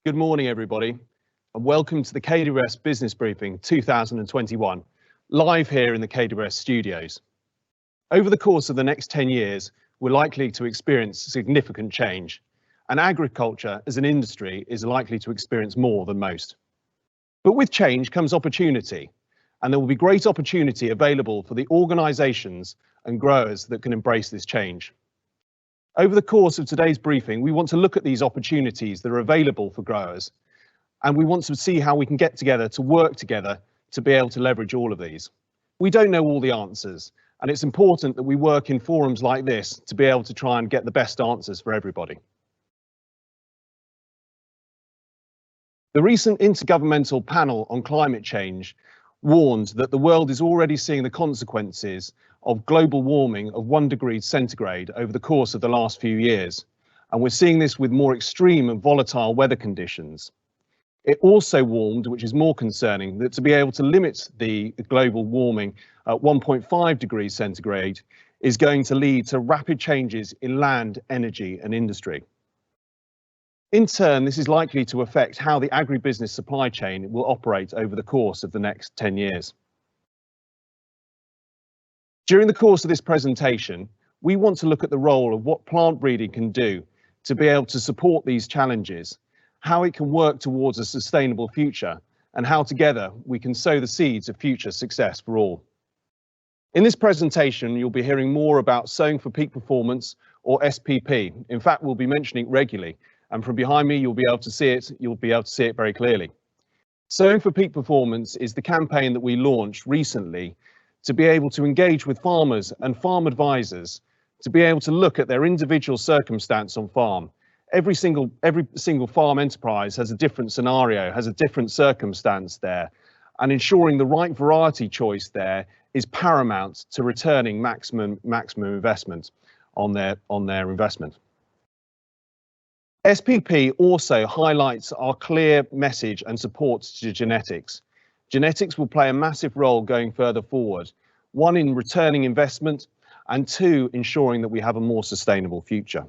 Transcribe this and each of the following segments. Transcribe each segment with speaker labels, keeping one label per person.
Speaker 1: Good morning, everybody, and welcome to the KWS Business Briefing 2021, live here in the KWS studios. Over the course of the next 10 years, we're likely to experience significant change, and agriculture as an industry is likely to experience more than most. But with change comes opportunity, and there will be great opportunity available for the organisations and growers that can embrace this change. Over the course of today's briefing, we want to look at these opportunities that are available for growers, and we want to see how we can get together to work together to be able to leverage all of these. We don't know all the answers, and it's important that we work in forums like this to be able to try and get the best answers for everybody. The recent Intergovernmental Panel on Climate Change warned that the world is already seeing the consequences of global warming of 1 degree centigrade over the course of the last few years, and we're seeing this with more extreme and volatile weather conditions. It also warned, which is more concerning, that to be able to limit the global warming at 1.5 degrees centigrade is going to lead to rapid changes in land, energy and industry. In turn, this is likely to affect how the agribusiness supply chain will operate over the course of the next 10 years. During the course of this presentation, we want to look at the role of what plant breeding can do to be able to support these challenges, how it can work towards a sustainable future, and how together we can sow the seeds of future success for all. In this presentation, you'll be hearing more about Sowing for Peak Performance, or SPP. In fact, we'll be mentioning it regularly. And from behind me, you'll be able to see it very clearly. Sowing for Peak Performance is the campaign that we launched recently to be able to engage with farmers and farm advisors to be able to look at their individual circumstance on farm. Every single farm enterprise has a different scenario, has a different circumstance there, and ensuring the right variety choice there is paramount to returning maximum investment on their investment. SPP also highlights our clear message and support to genetics. Genetics will play a massive role going further forward, one in returning investment and two ensuring that we have a more sustainable future.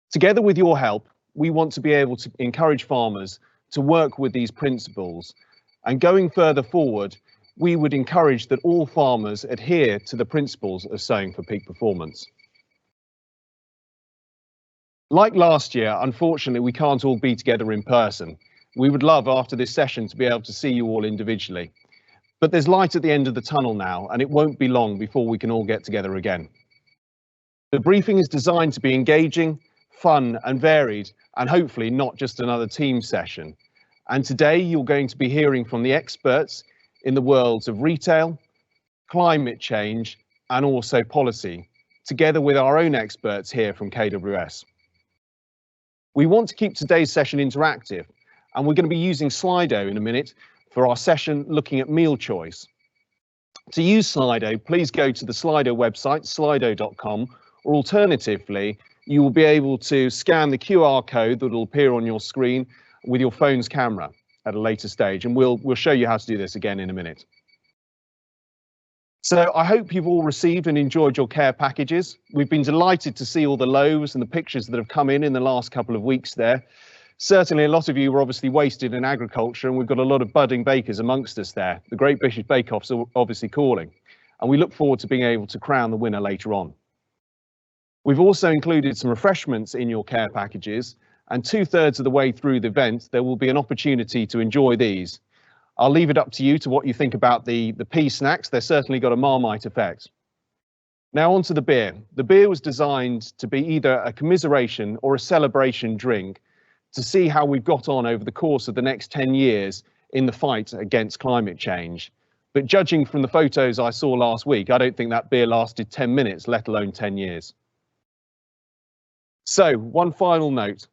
Speaker 1: Together with your help, we want to be able to encourage farmers to work with these principles, and going further forward, we would encourage that all farmers adhere to the principles of Sowing for Peak Performance. Like last year, unfortunately, we can't all be together in person. We would love after this session to be able to see you all individually. But there's light at the end of the tunnel now, and it won't be long before we can all get together again. The briefing is designed to be engaging, fun and varied, and hopefully not just another team session. And today you're going to be hearing from the experts in the worlds of retail, climate change, and also policy, together with our own experts here from KWS. We want to keep today's session interactive, and we're going to be using Slido in a minute for our session looking at meal choice. To use Slido, please go to the Slido website, slido.com, or alternatively, you will be able to scan the QR code that will appear on your screen with your phone's camera at a later stage, and we'll show you how to do this again in a minute. So I hope you've all received and enjoyed your care packages. We've been delighted to see all the loaves and the pictures that have come in the last couple of weeks there. Certainly a lot of you were obviously wasted in agriculture, and we've got a lot of budding bakers amongst us there. The Great British Bake Offs are obviously calling, and we look forward to being able to crown the winner later on. We've also included some refreshments in your care packages, and 2/3 of the way through the event, there will be an opportunity to enjoy these. I'll leave it up to you to what you think about the pea snacks. They've certainly got a Marmite effect. Now on to the beer. The beer was designed to be either a commiseration or a celebration drink to see how we've got on over the course of the next 10 years in the fight against climate change. But judging from the photos I saw last week, I don't think that beer lasted 10 minutes, let alone 10 years. So one final note.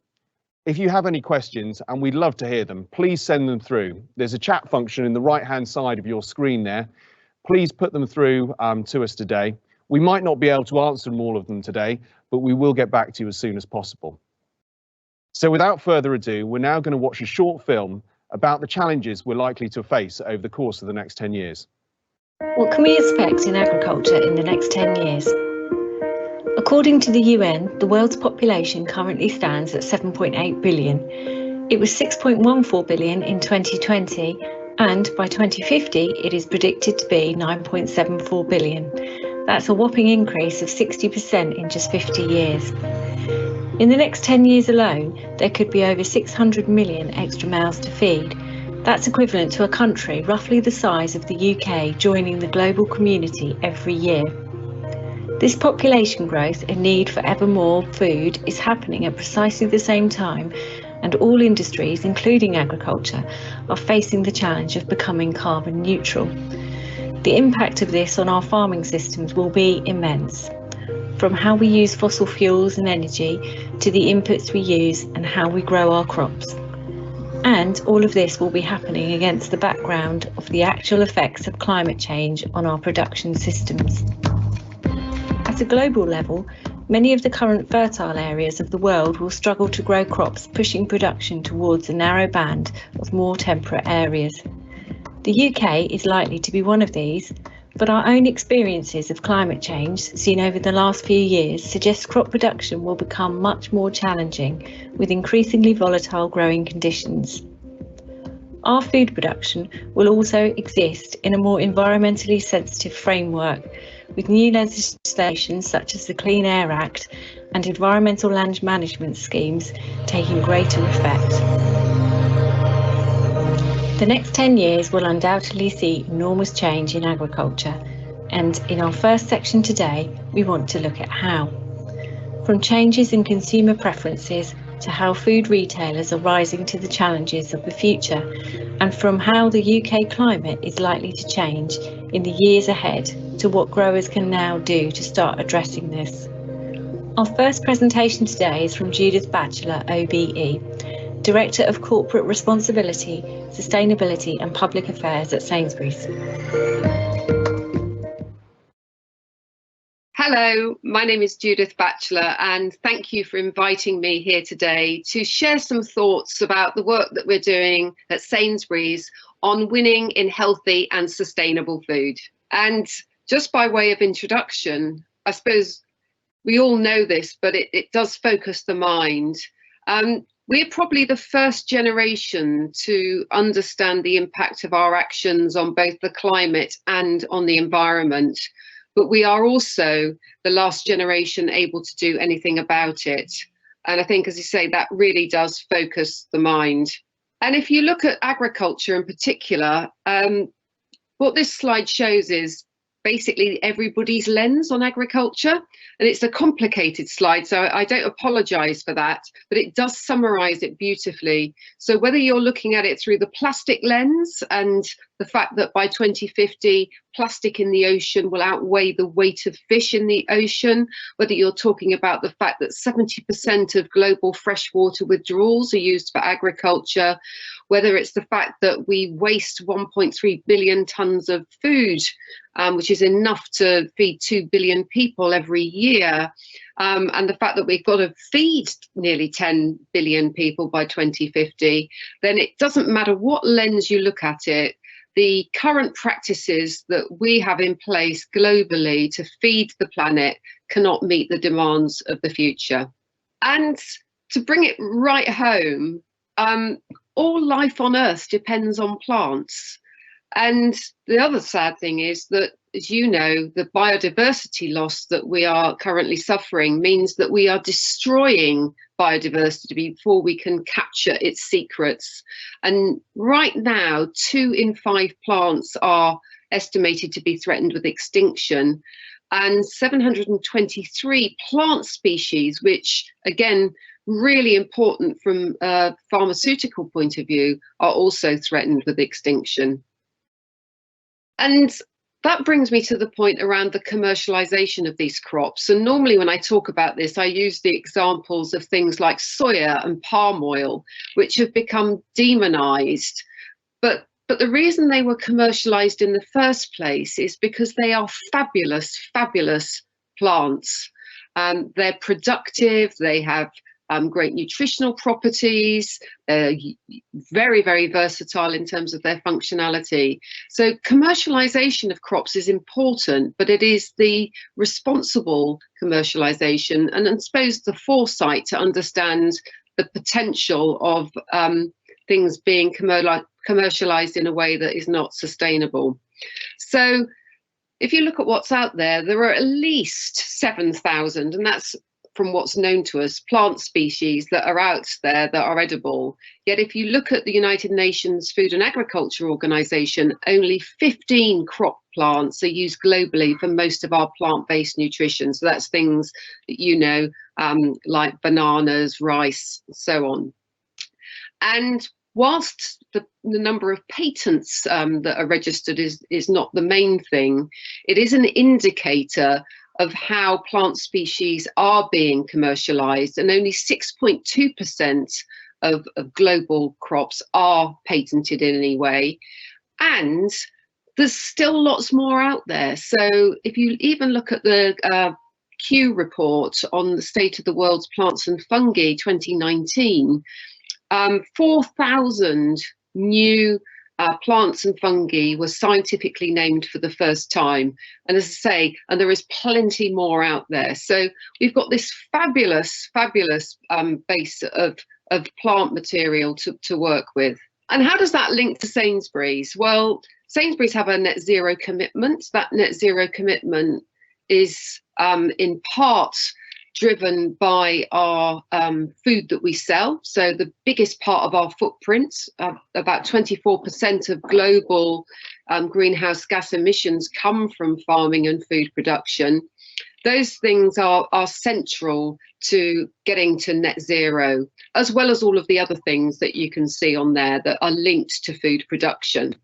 Speaker 1: If you have any questions, and we'd love to hear them, please send them through. There's a chat function in the right-hand side of your screen there. Please put them through to us today. We might not be able to answer all of them today, but we will get back to you as soon as possible. So without further ado, we're now going to watch a short film about the challenges we're likely to face over the course of the next 10 years.
Speaker 2: What can we expect in agriculture in the next 10 years? According to the UN, the world's population currently stands at 7.8 billion, It was 6.14 billion in 2020, and by 2050 it is predicted to be 9.74 billion. That's a whopping increase of 60% in just 50 years. In the next 10 years alone, there could be over 600 million extra mouths to feed. That's equivalent to a country roughly the size of the UK joining the global community every year. This population growth and need for ever more food is happening at precisely the same time, and all industries, including agriculture, are facing the challenge of becoming carbon neutral. The impact of this on our farming systems will be immense, from how we use fossil fuels and energy to the inputs we use and how we grow our crops. And all of this will be happening against the background of the actual effects of climate change on our production systems. At a global level, many of the current fertile areas of the world will struggle to grow crops, pushing production towards a narrow band of more temperate areas. The UK is likely to be one of these, but our own experiences of climate change seen over the last few years suggest crop production will become much more challenging with increasingly volatile growing conditions. Our food production will also exist in a more environmentally sensitive framework, with new legislation such as the Clean Air Act and environmental land management schemes taking greater effect. The next 10 years will undoubtedly see enormous change in agriculture, and in our first section today, we want to look at how. From changes in consumer preferences to how food retailers are rising to the challenges of the future, and from how the UK climate is likely to change in the years ahead to what growers can now do to start addressing this. Our first presentation today is from Judith Batchelor, OBE, Director of Corporate Responsibility, Sustainability and Public Affairs at Sainsbury's.
Speaker 3: Hello, my name is Judith Batchelor, and thank you for inviting me here today to share some thoughts about the work that we're doing at Sainsbury's on winning in healthy and sustainable food. And just by way of introduction, I suppose we all know this, but it does focus the mind. We're probably the first generation to understand the impact of our actions on both the climate and on the environment. But we are also the last generation able to do anything about it. And I think, as you say, that really does focus the mind. And if you look at agriculture in particular, what this slide shows is basically everybody's lens on agriculture. And it's a complicated slide, so I don't apologise for that, but it does summarise it beautifully. So whether you're looking at it through the plastic lens and the fact that by 2050, plastic in the ocean will outweigh the weight of fish in the ocean, whether you're talking about the fact that 70% of global freshwater withdrawals are used for agriculture, whether it's the fact that we waste 1.3 billion tonnes of food, which is enough to feed 2 billion people every year, and the fact that we've got to feed nearly 10 billion people by 2050, then it doesn't matter what lens you look at it, the current practices that we have in place globally to feed the planet cannot meet the demands of the future. And to bring it right home, all life on Earth depends on plants. And the other sad thing is that, as you know, the biodiversity loss that we are currently suffering means that we are destroying biodiversity before we can capture its secrets. And right now, 2 in 5 plants are estimated to be threatened with extinction. And 723 plant species, which, again, really important from a pharmaceutical point of view, are also threatened with extinction. And that brings me to the point around the commercialization of these crops. And normally when I talk about this, I use the examples of things like soya and palm oil, which have become demonized. But the reason they were commercialized in the first place is because they are fabulous, fabulous plants. They're productive, they have great nutritional properties, very, very versatile in terms of their functionality. So commercialization of crops is important, but it is the responsible commercialization and I suppose the foresight to understand the potential of things being commercialized in a way that is not sustainable. So if you look at what's out there, there are at least 7,000, and that's from what's known to us, plant species that are out there that are edible. Yet if you look at the United Nations Food and Agriculture Organization, only 15 crop plants are used globally for most of our plant-based nutrition. So that's things that you know, like bananas, rice, so on. And whilst the number of patents that are registered is not the main thing, it is an indicator of how plant species are being commercialized, and only 6.2% of global crops are patented in any way. And there's still lots more out there. So if you even look at the Q report on the state of the world's plants and fungi 2019, 4,000 new plants and fungi were scientifically named for the first time. And as I say, and there is plenty more out there. So we've got this fabulous base of plant material to work with. And how does that link to Sainsbury's? Well, Sainsbury's have a net zero commitment. That net zero commitment is in part driven by our food that we sell. So the biggest part of our footprint, about 24% of global greenhouse gas emissions come from farming and food production. Those things are central to getting to net zero, as well as all of the other things that you can see on there that are linked to food production.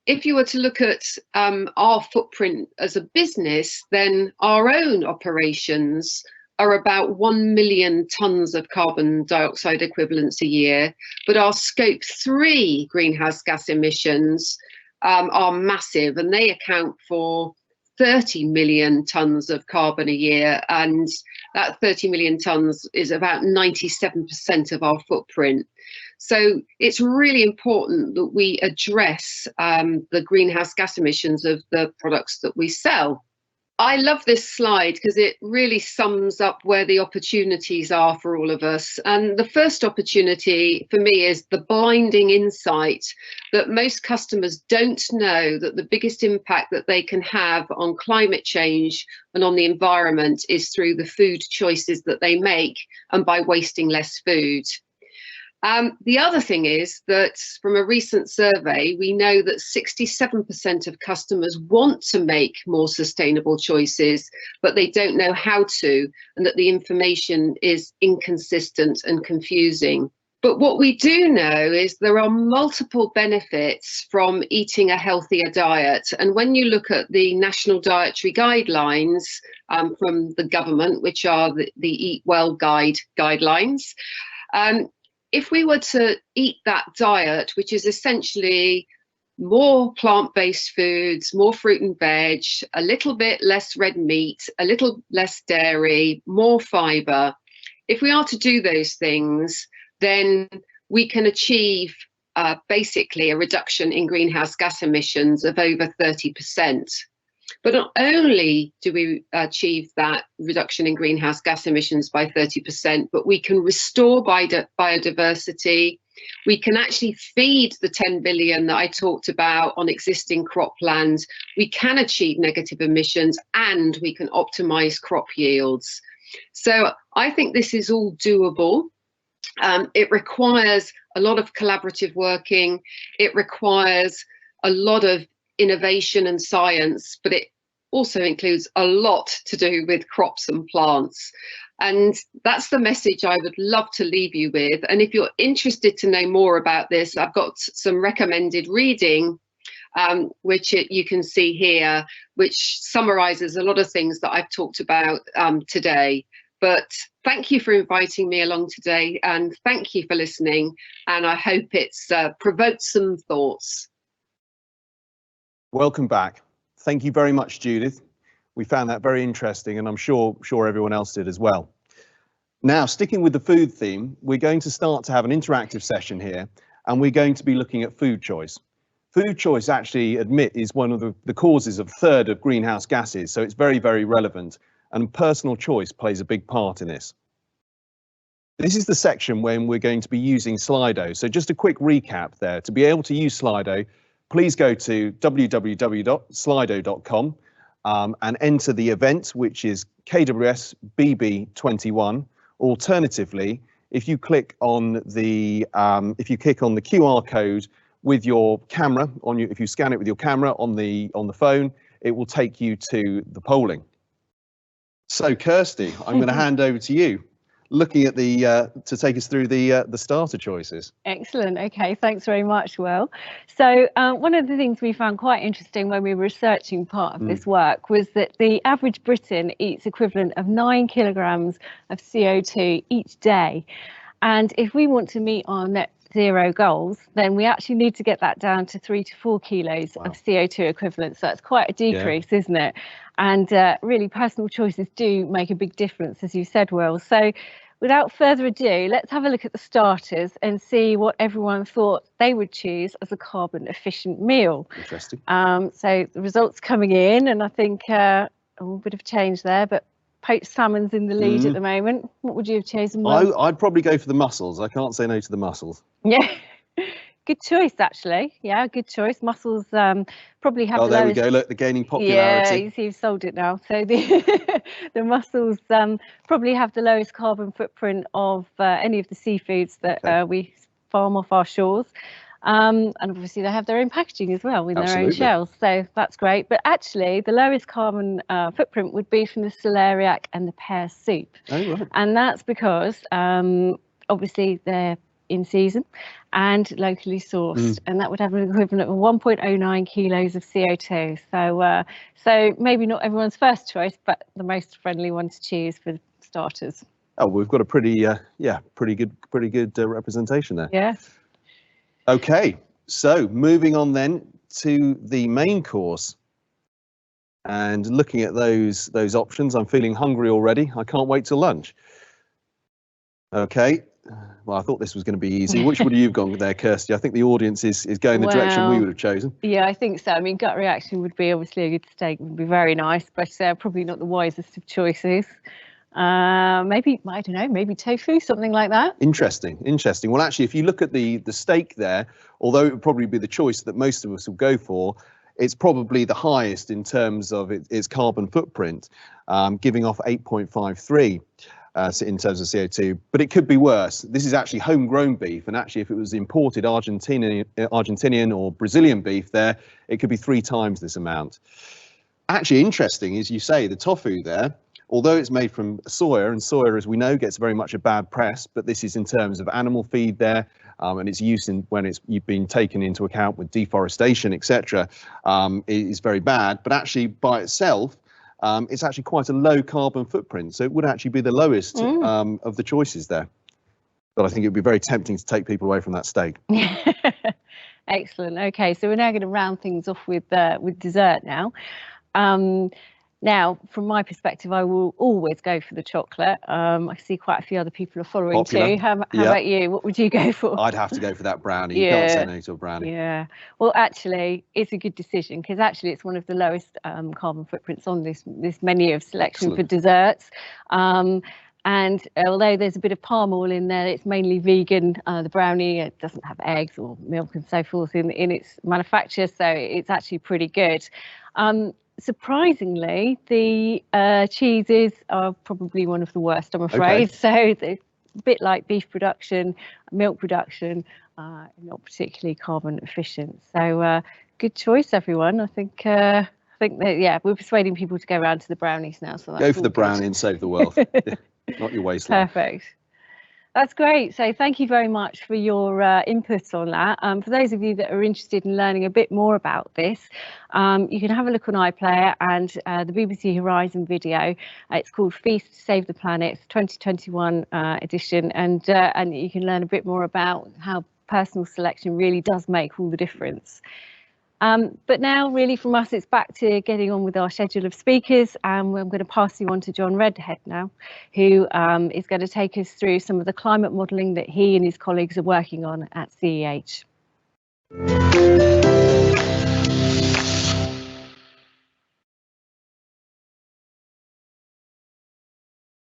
Speaker 3: If you were to look at our footprint as a business, then our own operations are about 1 million tonnes of carbon dioxide equivalents a year, but our scope 3 greenhouse gas emissions are massive, and they account for 30 million tonnes of carbon a year, and that 30 million tonnes is about 97% of our footprint. So it's really important that we address the greenhouse gas emissions of the products that we sell. I love this slide because it really sums up where the opportunities are for all of us. And the first opportunity for me is the blinding insight that most customers don't know that the biggest impact that they can have on climate change and on the environment is through the food choices that they make and by wasting less food. The other thing is that from a recent survey, we know that 67% of customers want to make more sustainable choices, but they don't know how to, and that the information is inconsistent and confusing. But what we do know is there are multiple benefits from eating a healthier diet. And when you look at the National Dietary Guidelines from the government, which are the Eat Well guidelines, if we were to eat that diet, which is essentially more plant-based foods, more fruit and veg, a little bit less red meat, a little less dairy, more fibre, if we are to do those things, then we can achieve basically a reduction in greenhouse gas emissions of over 30%. But not only do we achieve that reduction in greenhouse gas emissions by 30%, but we can restore biodiversity. We can actually feed the 10 billion that I talked about on existing cropland. We can achieve negative emissions, and we can optimize crop yields. So I think this is all doable. It requires a lot of collaborative working. It requires a lot of innovation and science, but it also includes a lot to do with crops and plants. And that's the message I would love to leave you with. And if you're interested to know more about this, I've got some recommended reading, which you can see here, which summarizes a lot of things that I've talked about today. But thank you for inviting me along today, and thank you for listening. And I hope it's provoked some thoughts.
Speaker 1: Welcome back. Thank you very much, Judith. We found that very interesting, and I'm sure everyone else did as well. Now, sticking with the food theme, we're going to start to have an interactive session here, and we're going to be looking at food choice. Food choice, actually admit, is one of the causes of a third of greenhouse gases, so it's very, very relevant, and personal choice plays a big part in this. This is the section when we're going to be using Slido. So just a quick recap there. To be able to use Slido, please go to www.slido.com and enter the event, which is KWS BB21. Alternatively, if you click on the QR code with your camera if you scan it with your camera on the phone, it will take you to the polling. So Kirsty, I'm going to hand over to you, looking at to take us through the starter choices.
Speaker 4: Excellent. Okay, thanks very much, Will. So one of the things we found quite interesting when we were researching part of this work was that the average Briton eats equivalent of 9 kilograms of CO2 each day. And if we want to meet our net zero goals, then we actually need to get that down to 3 to 4 kilos of CO2 equivalent. So that's quite a decrease, isn't it? And really personal choices do make a big difference, as you said, Will. So without further ado, let's have a look at the starters and see what everyone thought they would choose as a carbon efficient meal.
Speaker 1: Interesting.
Speaker 4: So the results coming in, and I think a bit of change there, but poached salmon's in the lead at the moment. What would you have chosen?
Speaker 1: I'd probably go for the mussels. I can't say no to the mussels.
Speaker 4: Yeah, good choice actually. Yeah, good choice. Mussels probably have.
Speaker 1: Oh, there we go. Look, they're gaining popularity.
Speaker 4: Yeah, you see, you've sold it now. So the the mussels probably have the lowest carbon footprint of any of the seafoods that we farm off our shores. And obviously they have their own packaging as well with their own shells, so that's great. But actually the lowest carbon footprint would be from the celeriac and the pear soup.
Speaker 1: Oh, right.
Speaker 4: And that's because obviously they're in season and locally sourced, and that would have an equivalent of 1.09 kilos of CO2. So maybe not everyone's first choice, but the most friendly one to choose for starters.
Speaker 1: Oh, we've got a pretty good representation there.
Speaker 4: Yeah.
Speaker 1: Okay, so moving on then to the main course and looking at those options. I'm feeling hungry already. I can't wait till lunch. Okay, well, I thought this was going to be easy. Which would you have gone there, Kirsty? I think the audience is going the direction we would have chosen.
Speaker 4: Yeah, I think so. I mean, gut reaction would be obviously a good steak would be very nice, but probably not the wisest of choices. Maybe, I don't know, maybe tofu, something like that.
Speaker 1: Interesting. Well, actually, if you look at the steak there, although it would probably be the choice that most of us will go for, it's probably the highest in terms of its carbon footprint, giving off 8.53 in terms of CO2, but it could be worse. This is actually homegrown beef, and actually if it was imported Argentinian or Brazilian beef there, it could be 3 times this amount. Actually interesting, as you say, the tofu there, although it's made from soya, and soya, as we know, gets very much a bad press, but this is in terms of animal feed there, and its use when you've been taken into account with deforestation, etc., is very bad. But actually, by itself, it's actually quite a low carbon footprint, so it would actually be the lowest of the choices there. But I think it would be very tempting to take people away from that steak.
Speaker 4: Excellent. Okay, so we're now going to round things off with dessert now. Now, from my perspective, I will always go for the chocolate. I see quite a few other people are following too. How about you? What would you go for?
Speaker 1: I'd have to go for that brownie. You can't say no to a brownie.
Speaker 4: Yeah. Well, actually, it's a good decision because actually it's one of the lowest carbon footprints on this menu of selection for desserts. And although there's a bit of palm oil in there, it's mainly vegan. The brownie, it doesn't have eggs or milk and so forth in its manufacture, so it's actually pretty good. Surprisingly, the cheeses are probably one of the worst, I'm afraid. So they're a bit like beef production, milk production, not particularly carbon efficient. So good choice, everyone. I think that, yeah, we're persuading people to go around to the brownies now. So that's
Speaker 1: go for the brownie and save the world, not your waistline.
Speaker 4: Perfect. That's great. So thank you very much for your input on that. For those of you that are interested in learning a bit more about this, you can have a look on iPlayer and the BBC Horizon video. It's called Feast to Save the Planet, it's 2021 edition, and you can learn a bit more about how personal selection really does make all the difference. But now really from us, it's back to getting on with our schedule of speakers, and I'm going to pass you on to John Redhead now, who is going to take us through some of the climate modelling that he and his colleagues are working on at CEH.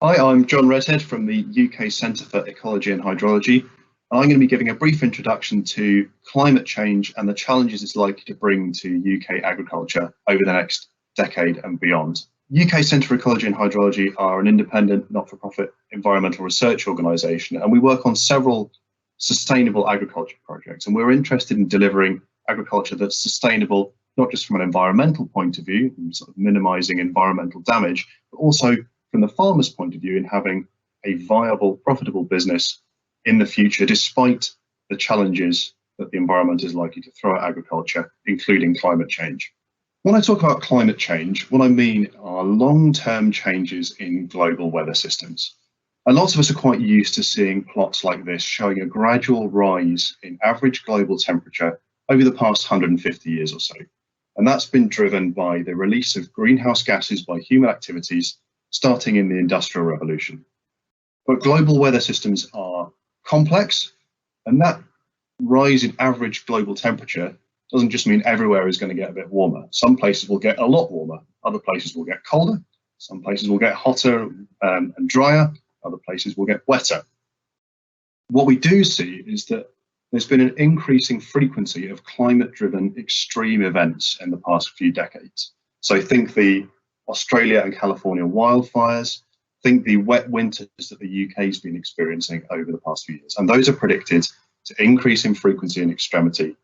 Speaker 5: Hi, I'm John Redhead from the UK Centre for Ecology and Hydrology. I'm going to be giving a brief introduction to climate change and the challenges it's likely to bring to UK agriculture over the next decade and beyond. UK Centre for Ecology and Hydrology are an independent, not-for-profit environmental research organisation, and we work on several sustainable agriculture projects. And we're interested in delivering agriculture that's sustainable, not just from an environmental point of view, sort of minimising environmental damage, but also from the farmer's point of view in having a viable, profitable business in the future, despite the challenges that the environment is likely to throw at agriculture, including climate change. When I talk about climate change, what I mean are long-term changes in global weather systems. And lots of us are quite used to seeing plots like this showing a gradual rise in average global temperature over the past 150 years or so. And that's been driven by the release of greenhouse gases by human activities starting in the Industrial Revolution. But global weather systems are complex, and that rise in average global temperature doesn't just mean everywhere is going to get a bit warmer. Some places will get a lot warmer, other places will get colder, some places will get hotter and drier, other places will get wetter. What we do see is that there's been an increasing frequency of climate-driven extreme events in the past few decades. So think the Australia and California wildfires, think the wet winters that the UK has been experiencing over the past few years. And those are predicted to increase in frequency and extremity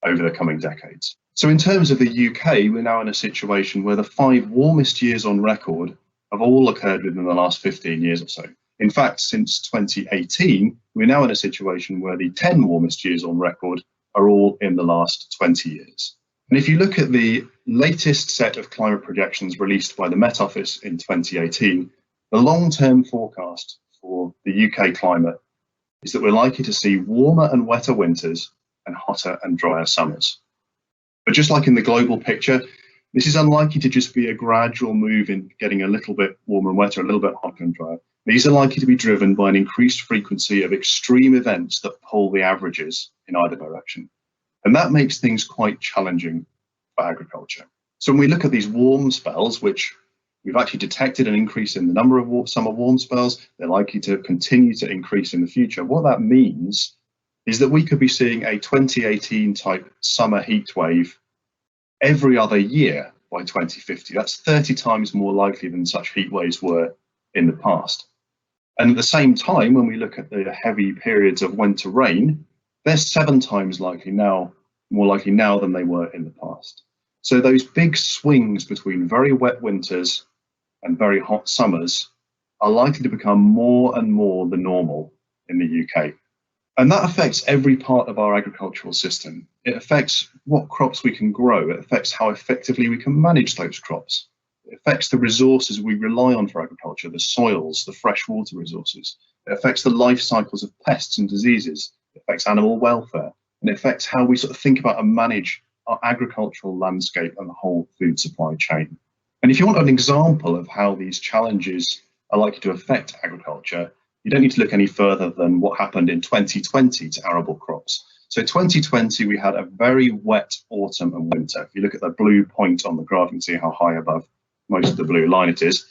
Speaker 5: over the coming decades. So in terms of the UK, we're now in a situation where the 5 warmest years on record have all occurred within the last 15 years or so. In fact, since 2018, we're now in a situation where the 10 warmest years on record are all in the last 20 years. And if you look at the latest set of climate projections released by the Met Office in 2018, the long-term forecast for the UK climate is that we're likely to see warmer and wetter winters and hotter and drier summers. But just like in the global picture, this is unlikely to just be a gradual move in getting a little bit warmer and wetter, a little bit hotter and drier. These are likely to be driven by an increased frequency of extreme events that pull the averages in either direction. And that makes things quite challenging for agriculture. So when we look at these warm spells, which we've actually detected an increase in the number of summer warm spells, they're likely to continue to increase in the future. What that means is that we could be seeing a 2018 type summer heat wave every other year by 2050. That's 30 times more likely than such heat waves were in the past. And at the same time, when we look at the heavy periods of winter rain, they're 7 times more likely now than they were in the past. So those big swings between very wet winters and very hot summers are likely to become more and more the normal in the UK. And that affects every part of our agricultural system. It affects what crops we can grow. It affects how effectively we can manage those crops. It affects the resources we rely on for agriculture, the soils, the freshwater resources. It affects the life cycles of pests and diseases. It affects animal welfare. And it affects how we sort of think about and manage our agricultural landscape and the whole food supply chain. And if you want an example of how these challenges are likely to affect agriculture, you don't need to look any further than what happened in 2020 to arable crops. So 2020, we had a very wet autumn and winter. If you look at the blue point on the graph, you can see how high above most of the blue line it is.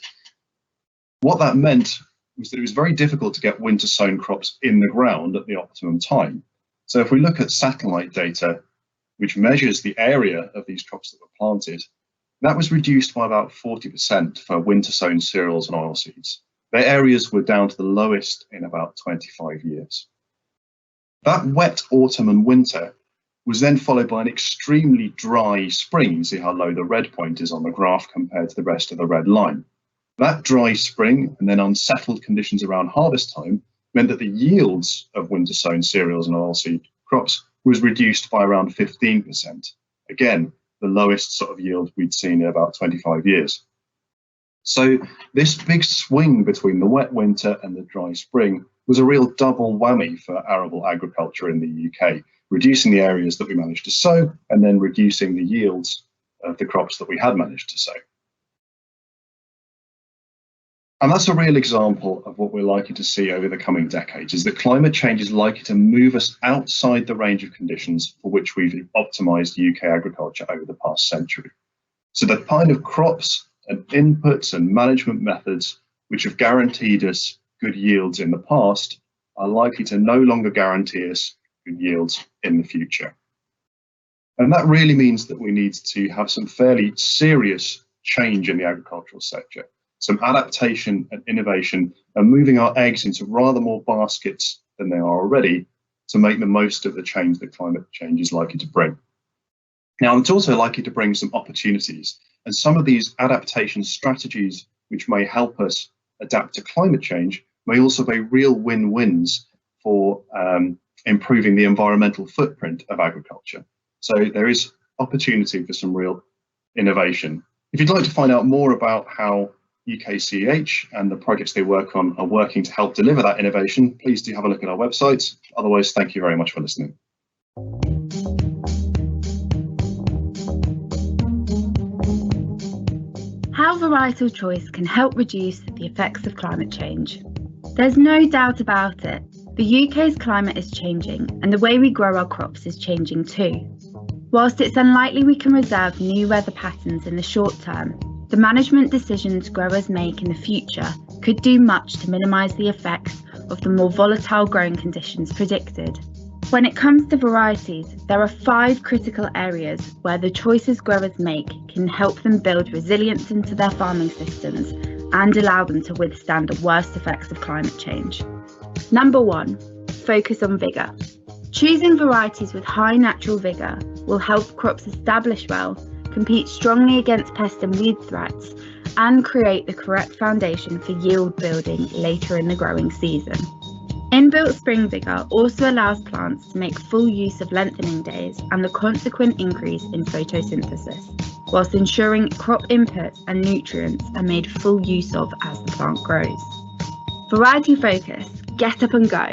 Speaker 5: What that meant was that it was very difficult to get winter sown crops in the ground at the optimum time. So if we look at satellite data, which measures the area of these crops that were planted, that was reduced by about 40% for winter sown cereals and oilseeds. Their areas were down to the lowest in about 25 years. That wet autumn and winter was then followed by an extremely dry spring. You see how low the red point is on the graph compared to the rest of the red line. That dry spring and then unsettled conditions around harvest time meant that the yields of winter sown cereals and oilseed crops was reduced by around 15%. Again, the lowest sort of yield we'd seen in about 25 years. So this big swing between the wet winter and the dry spring was a real double whammy for arable agriculture in the UK, reducing the areas that we managed to sow and then reducing the yields of the crops that we had managed to sow. And that's a real example of what we're likely to see over the coming decades, is that climate change is likely to move us outside the range of conditions for which we've optimized UK agriculture over the past century. So the kind of crops and inputs and management methods which have guaranteed us good yields in the past, are likely to no longer guarantee us good yields in the future. And that really means that we need to have some fairly serious change in the agricultural sector, some adaptation and innovation, and moving our eggs into rather more baskets than they are already to make the most of the change that climate change is likely to bring. Now, it's also likely to bring some opportunities, and some of these adaptation strategies which may help us adapt to climate change may also be real win-wins for improving the environmental footprint of agriculture. So there is opportunity for some real innovation. If you'd like to find out more about how UKCEH and the projects they work on are working to help deliver that innovation, please do have a look at our website. Otherwise, thank you very much for listening.
Speaker 6: How varietal choice can help reduce the effects of climate change. There's no doubt about it. The UK's climate is changing, and the way we grow our crops is changing too. Whilst it's unlikely we can reserve new weather patterns in the short term, the management decisions growers make in the future could do much to minimise the effects of the more volatile growing conditions predicted. When it comes to varieties, there are 5 critical areas where the choices growers make can help them build resilience into their farming systems and allow them to withstand the worst effects of climate change. Number 1, focus on vigour. Choosing varieties with high natural vigour will help crops establish well, compete strongly against pest and weed threats, and create the correct foundation for yield building later in the growing season. Inbuilt spring vigour also allows plants to make full use of lengthening days and the consequent increase in photosynthesis, whilst ensuring crop inputs and nutrients are made full use of as the plant grows. Variety focus, get up and go.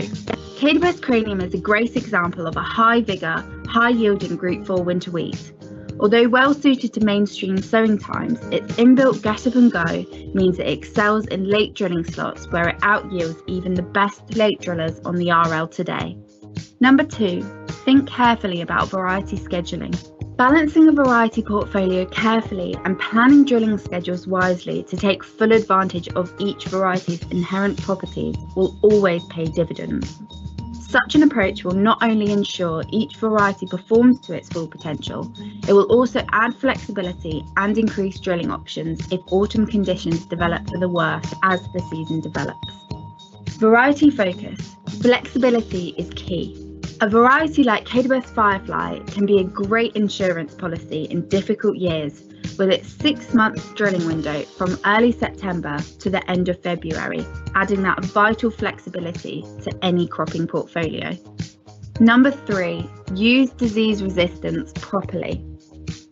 Speaker 6: KWS Cranium is a great example of a high vigour, high yielding Group 4 winter wheat. Although well suited to mainstream sowing times, its inbuilt get up and go means it excels in late drilling slots where it outyields even the best late drillers on the RL today. Number 2, think carefully about variety scheduling. Balancing a variety portfolio carefully and planning drilling schedules wisely to take full advantage of each variety's inherent properties will always pay dividends. Such an approach will not only ensure each variety performs to its full potential, it will also add flexibility and increase drilling options if autumn conditions develop for the worse as the season develops. Variety focus. Flexibility is key. A variety like KWS Firefly can be a great insurance policy in difficult years, with its 6-month drilling window from early September to the end of February, adding that vital flexibility to any cropping portfolio. Number 3, use disease resistance properly.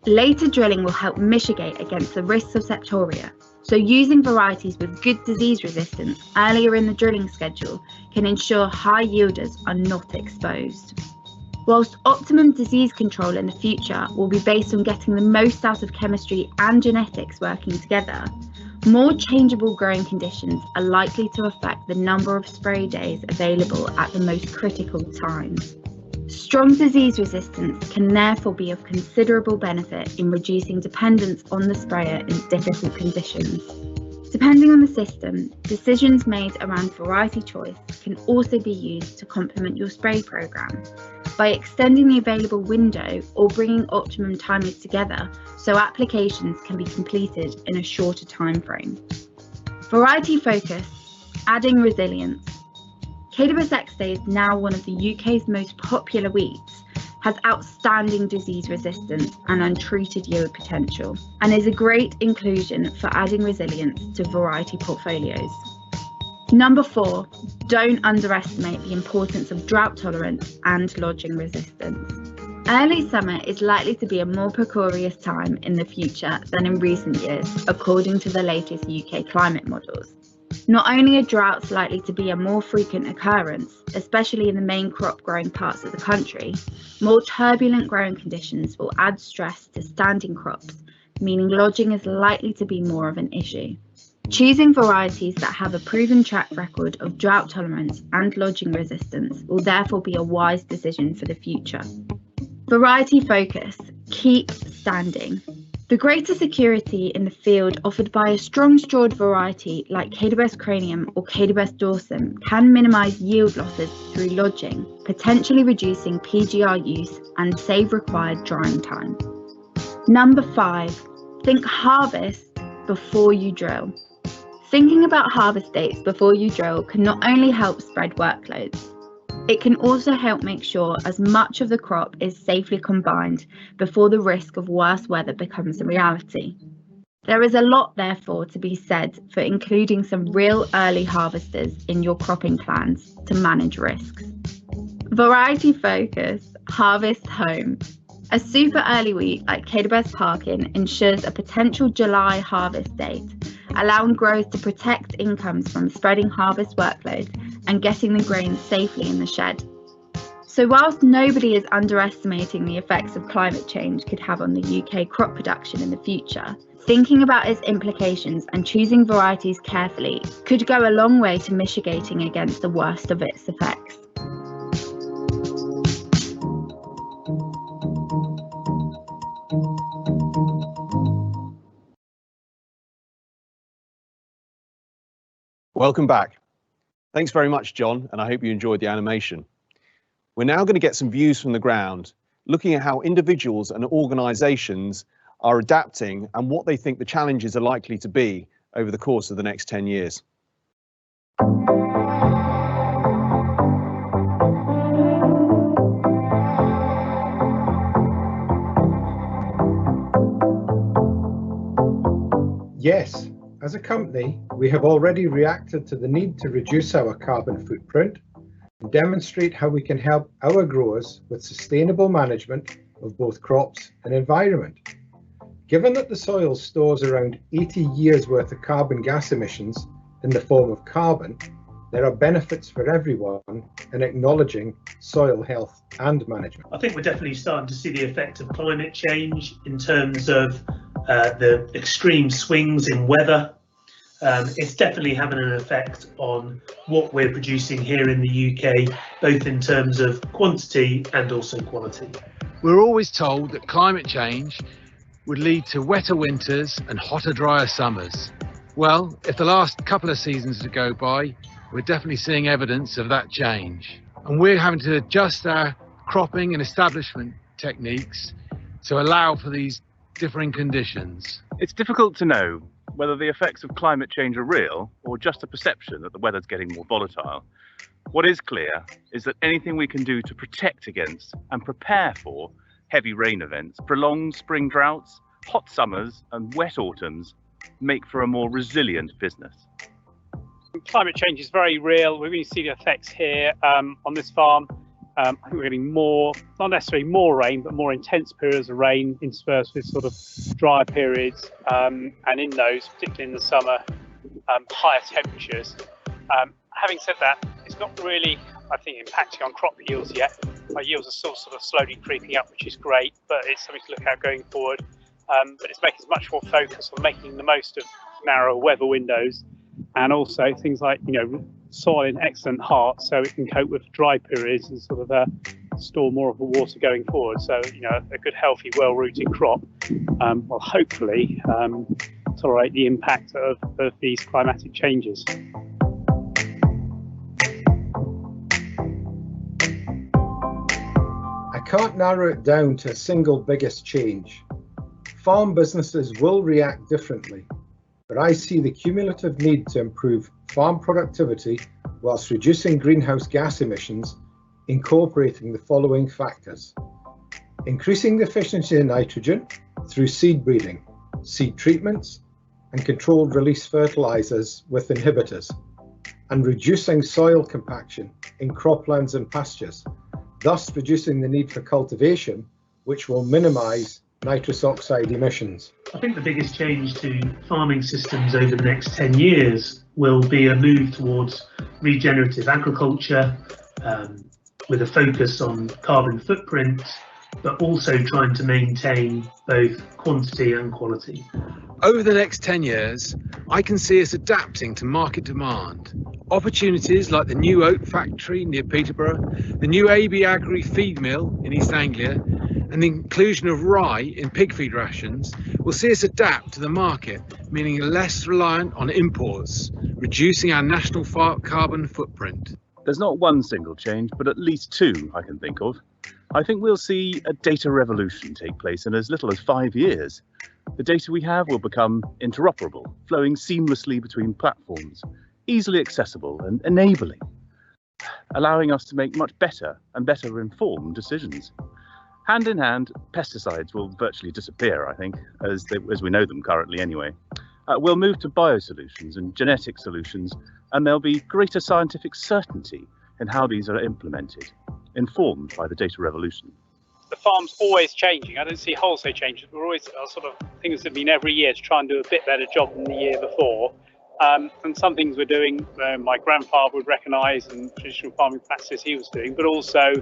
Speaker 6: Later drilling will help mitigate against the risks of septoria, so using varieties with good disease resistance earlier in the drilling schedule can ensure high yielders are not exposed. Whilst optimum disease control in the future will be based on getting the most out of chemistry and genetics working together, more changeable growing conditions are likely to affect the number of spray days available at the most critical times. Strong disease resistance can therefore be of considerable benefit in reducing dependence on the sprayer in difficult conditions. Depending on the system, decisions made around variety choice can also be used to complement your spray programme by extending the available window or bringing optimum timings together so applications can be completed in a shorter time frame. Variety focus, adding resilience. KWS XD is now one of the UK's most popular wheats, has outstanding disease resistance and untreated yield potential, and is a great inclusion for adding resilience to variety portfolios. Number 4, don't underestimate the importance of drought tolerance and lodging resistance. Early summer is likely to be a more precarious time in the future than in recent years, according to the latest UK climate models. Not only are droughts likely to be a more frequent occurrence, especially in the main crop growing parts of the country, more turbulent growing conditions will add stress to standing crops, meaning lodging is likely to be more of an issue. Choosing varieties that have a proven track record of drought tolerance and lodging resistance will therefore be a wise decision for the future. Variety focus, keep standing. The greater security in the field offered by a strong strawed variety like KWS cranium or KWS dorsum can minimise yield losses through lodging, potentially reducing PGR use and save required drying time. Number 5, think harvest before you drill. Thinking about harvest dates before you drill can not only help spread workloads, it can also help make sure as much of the crop is safely combined before the risk of worse weather becomes a reality. There is a lot, therefore, to be said for including some real early harvesters in your cropping plans to manage risks. Variety focus, harvest home. A super early wheat like KWS Parkin ensures a potential July harvest date, allowing growers to protect incomes from spreading harvest workload and getting the grain safely in the shed. So whilst nobody is underestimating the effects of climate change could have on the UK crop production in the future, thinking about its implications and choosing varieties carefully could go a long way to mitigating against the worst of its effects.
Speaker 1: Welcome back. Thanks very much, John, and I hope you enjoyed the animation. We're now going to get some views from the ground, looking at how individuals and organisations are adapting and what they think the challenges are likely to be over the course of the next 10 years.
Speaker 7: Yes, as a company, we have already reacted to the need to reduce our carbon footprint and demonstrate how we can help our growers with sustainable management of both crops and environment. Given that the soil stores around 80 years worth of carbon gas emissions in the form of carbon, there are benefits for everyone in acknowledging soil health and management.
Speaker 8: I think we're definitely starting to see the effect of climate change in terms of the extreme swings in weather. It's definitely having an effect on what we're producing here in the UK, both in terms of quantity and also quality.
Speaker 9: We're always told that climate change would lead to wetter winters and hotter, drier summers. Well, if the last couple of seasons to go by, we're definitely seeing evidence of that change. And we're having to adjust our cropping and establishment techniques to allow for these differing conditions.
Speaker 10: It's difficult to know whether the effects of climate change are real or just a perception that the weather's getting more volatile. What is clear is that anything we can do to protect against and prepare for heavy rain events, prolonged spring droughts, hot summers and wet autumns make for a more resilient business.
Speaker 11: Climate change is very real. We're going to see the effects here on this farm. I think we're getting more, not necessarily more rain, but more intense periods of rain interspersed with sort of drier periods, and in those, particularly in the summer, higher temperatures. Having said that, it's not really, I think, impacting on crop yields yet. Our yields are still sort of slowly creeping up, which is great, but it's something to look at going forward. But it's making us much more focused on making the most of narrow weather windows, and also things like, soil in excellent heart, so it can cope with dry periods and sort of store more of the water going forward. So, a good, healthy, well-rooted crop will hopefully tolerate the impact of these climatic changes.
Speaker 7: I can't narrow it down to a single biggest change. Farm businesses will react differently, but I see the cumulative need to improve farm productivity whilst reducing greenhouse gas emissions, incorporating the following factors: increasing the efficiency of nitrogen through seed breeding, seed treatments, and controlled release fertilizers with inhibitors, and reducing soil compaction in croplands and pastures, thus reducing the need for cultivation, which will minimize nitrous oxide emissions.
Speaker 8: I think the biggest change to farming systems over the next 10 years will be a move towards regenerative agriculture, with a focus on carbon footprint, but also trying to maintain both quantity and quality.
Speaker 9: Over the next 10 years, I can see us adapting to market demand. Opportunities like the new oat factory near Peterborough, the new AB Agri feed mill in East Anglia, and and the inclusion of rye in pig feed rations will see us adapt to the market, meaning less reliant on imports, reducing our national carbon footprint.
Speaker 10: There's not one single change, but at least two I can think of. I think we'll see a data revolution take place in as little as 5 years. The data we have will become interoperable, flowing seamlessly between platforms, easily accessible and enabling, allowing us to make much better and better informed decisions. Hand in hand, pesticides will virtually disappear, I think, as we know them currently anyway. We'll move to biosolutions and genetic solutions, and there'll be greater scientific certainty in how these are implemented, informed by the data revolution.
Speaker 11: The farm's always changing. I don't see wholesale changes. We're always sort of things that mean every year to try and do a bit better job than the year before. And some things we're doing, my grandfather would recognise, and traditional farming practices he was doing, but also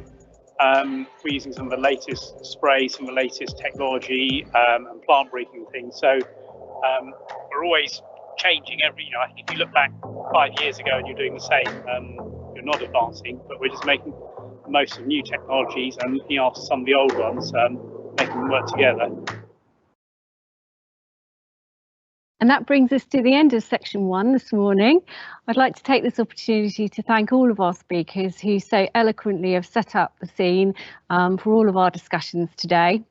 Speaker 11: we're using some of the latest sprays, some of the latest technology and plant breeding things. So we're always changing I think if you look back 5 years ago and you're doing the same, you're not advancing, but we're just making the most of new technologies and looking after some of the old ones, making them work together.
Speaker 4: And that brings us to the end of section 1 this morning. I'd like to take this opportunity to thank all of our speakers who so eloquently have set up the scene for all of our discussions today.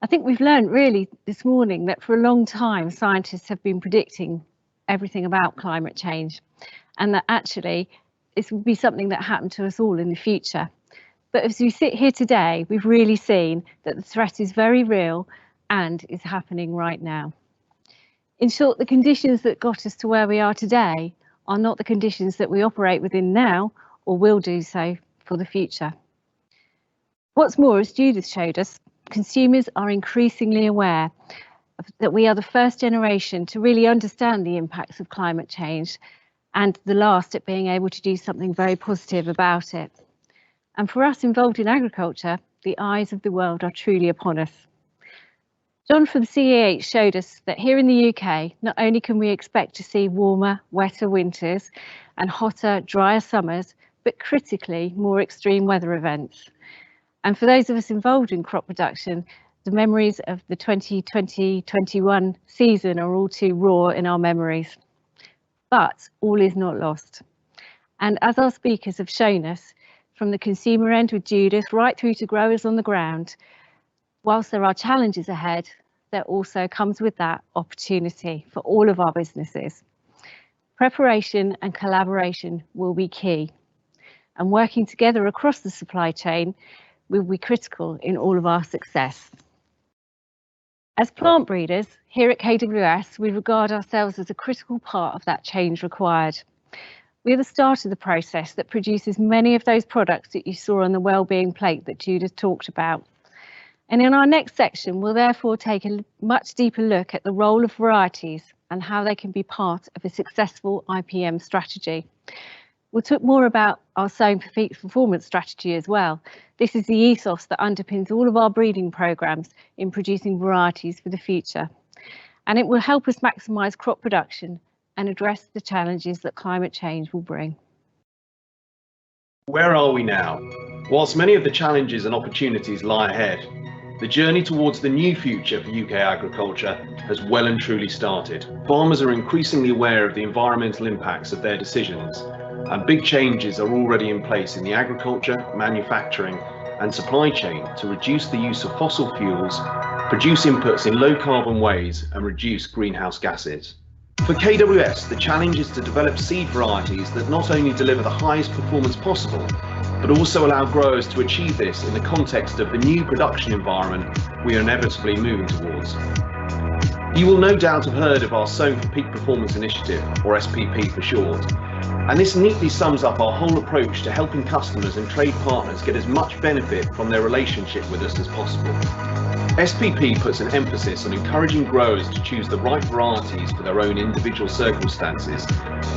Speaker 4: I think we've learned really this morning that for a long time scientists have been predicting everything about climate change, and that actually this will be something that happened to us all in the future. But as we sit here today, we've really seen that the threat is very real and is happening right now. In short, the conditions that got us to where we are today are not the conditions that we operate within now or will do so for the future. What's more, as Judith showed us, consumers are increasingly aware that we are the first generation to really understand the impacts of climate change and the last at being able to do something very positive about it. And for us involved in agriculture, the eyes of the world are truly upon us. John from CEH showed us that here in the UK, not only can we expect to see warmer, wetter winters and hotter, drier summers, but critically more extreme weather events. And for those of us involved in crop production, the memories of the 2020-21 season are all too raw in our memories. But all is not lost. And as our speakers have shown us, from the consumer end with Judith right through to growers on the ground, whilst there are challenges ahead, there also comes with that opportunity for all of our businesses. Preparation and collaboration will be key, and working together across the supply chain will be critical in all of our success. As plant breeders here at KWS, we regard ourselves as a critical part of that change required. We're the start of the process that produces many of those products that you saw on the wellbeing plate that Judith talked about. And in our next section, we'll therefore take a much deeper look at the role of varieties and how they can be part of a successful IPM strategy. We'll talk more about our Sowing for Peak performance strategy as well. This is the ethos that underpins all of our breeding programmes in producing varieties for the future. And it will help us maximise crop production and address the challenges that climate change will bring.
Speaker 1: Where are we now? Whilst many of the challenges and opportunities lie ahead, the journey towards the new future for UK agriculture has well and truly started. Farmers are increasingly aware of the environmental impacts of their decisions, and big changes are already in place in the agriculture, manufacturing and supply chain to reduce the use of fossil fuels, produce inputs in low carbon ways and reduce greenhouse gases. For KWS, the challenge is to develop seed varieties that not only deliver the highest performance possible, but also allow growers to achieve this in the context of the new production environment we are inevitably moving towards. You will no doubt have heard of our Sowing for Peak Performance Initiative, or SPP for short, and this neatly sums up our whole approach to helping customers and trade partners get as much benefit from their relationship with us as possible. SPP puts an emphasis on encouraging growers to choose the right varieties for their own individual circumstances,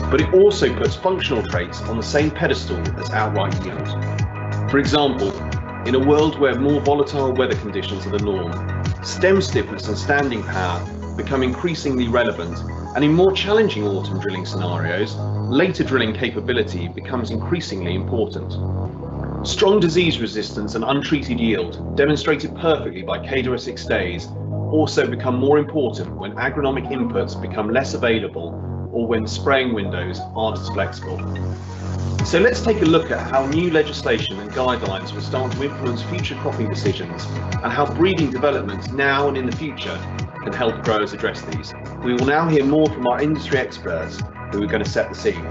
Speaker 1: but it also puts functional traits on the same pedestal as outright yield. For example, in a world where more volatile weather conditions are the norm, stem stiffness and standing power become increasingly relevant, and in more challenging autumn drilling scenarios, later drilling capability becomes increasingly important. Strong disease resistance and untreated yield, demonstrated perfectly by KWS 6 days, also become more important when agronomic inputs become less available or when spraying windows aren't as flexible. So let's take a look at how new legislation and guidelines will start to influence future cropping decisions and how breeding developments now and in the future can help growers address these. We will now hear more from our industry experts who are going to set the scene.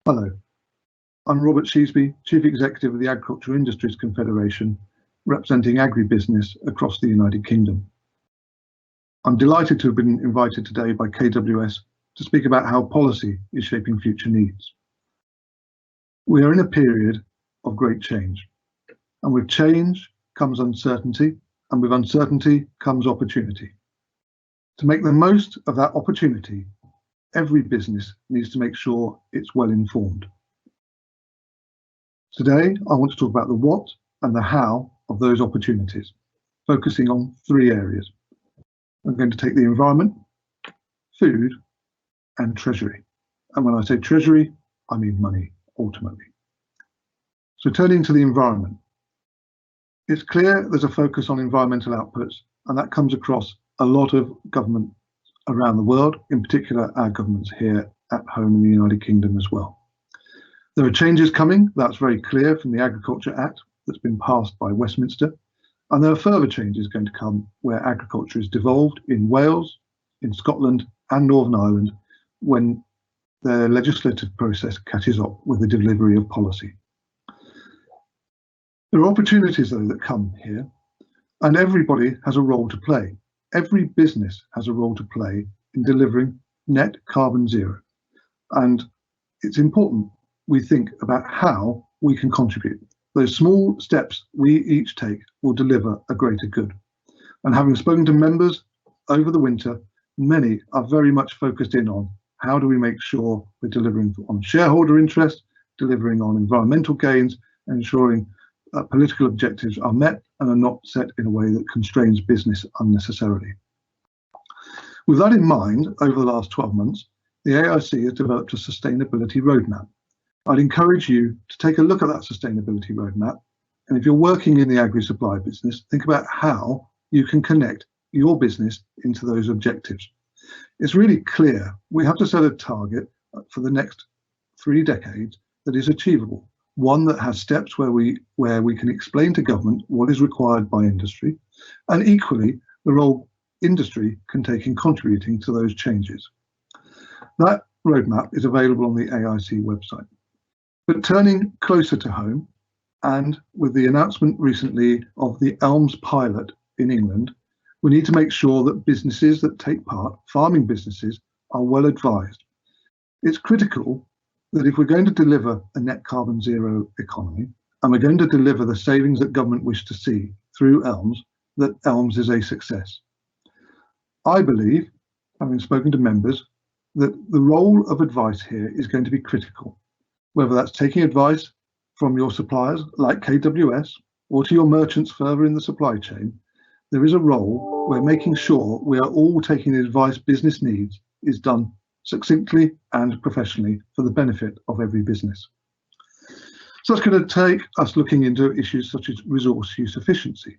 Speaker 12: Hello, I'm Robert Sheasby, Chief Executive of the Agriculture Industries Confederation, representing agribusiness across the United Kingdom. I'm delighted to have been invited today by KWS to speak about how policy is shaping future needs. We are in a period of great change, and with change comes uncertainty, and with uncertainty comes opportunity. To make the most of that opportunity, every business needs to make sure it's well informed. Today, I want to talk about the what and the how of those opportunities, focusing on 3 areas. I'm going to take the environment, food, and treasury. And when I say treasury, I mean money, ultimately. So turning to the environment, it's clear there's a focus on environmental outputs, and that comes across a lot of government around the world, in particular our governments here at home in the United Kingdom as well. There are changes coming, that's very clear from the Agriculture Act that's been passed by Westminster, and there are further changes going to come where agriculture is devolved in Wales, in Scotland and Northern Ireland when the legislative process catches up with the delivery of policy. There are opportunities though that come here, and everybody has a role to play. Every business has a role to play in delivering net carbon zero. And it's important we think about how we can contribute. Those small steps we each take will deliver a greater good. And having spoken to members over the winter, many are very much focused in on how do we make sure we're delivering on shareholder interest, delivering on environmental gains, and ensuring political objectives are met and are not set in a way that constrains business unnecessarily. With that in mind, over the last 12 months, the AIC has developed a sustainability roadmap. I'd encourage you to take a look at that sustainability roadmap. And if you're working in the agri-supply business, think about how you can connect your business into those objectives. It's really clear we have to set a target for the next 3 decades that is achievable. One that has steps where we can explain to government what is required by industry, and equally the role industry can take in contributing to those changes. That roadmap is available on the AIC website. But turning closer to home, and with the announcement recently of the ELMS pilot in England, we need to make sure that businesses that take part, farming businesses, are well advised. It's critical that if we're going to deliver a net carbon zero economy, and we're going to deliver the savings that government wish to see through ELMS, that ELMS is a success. I believe, having spoken to members, that the role of advice here is going to be critical, whether that's taking advice from your suppliers like KWS or to your merchants further in the supply chain. There is a role where making sure we are all taking the advice business needs is done succinctly and professionally for the benefit of every business. So that's going to take us looking into issues such as resource use efficiency.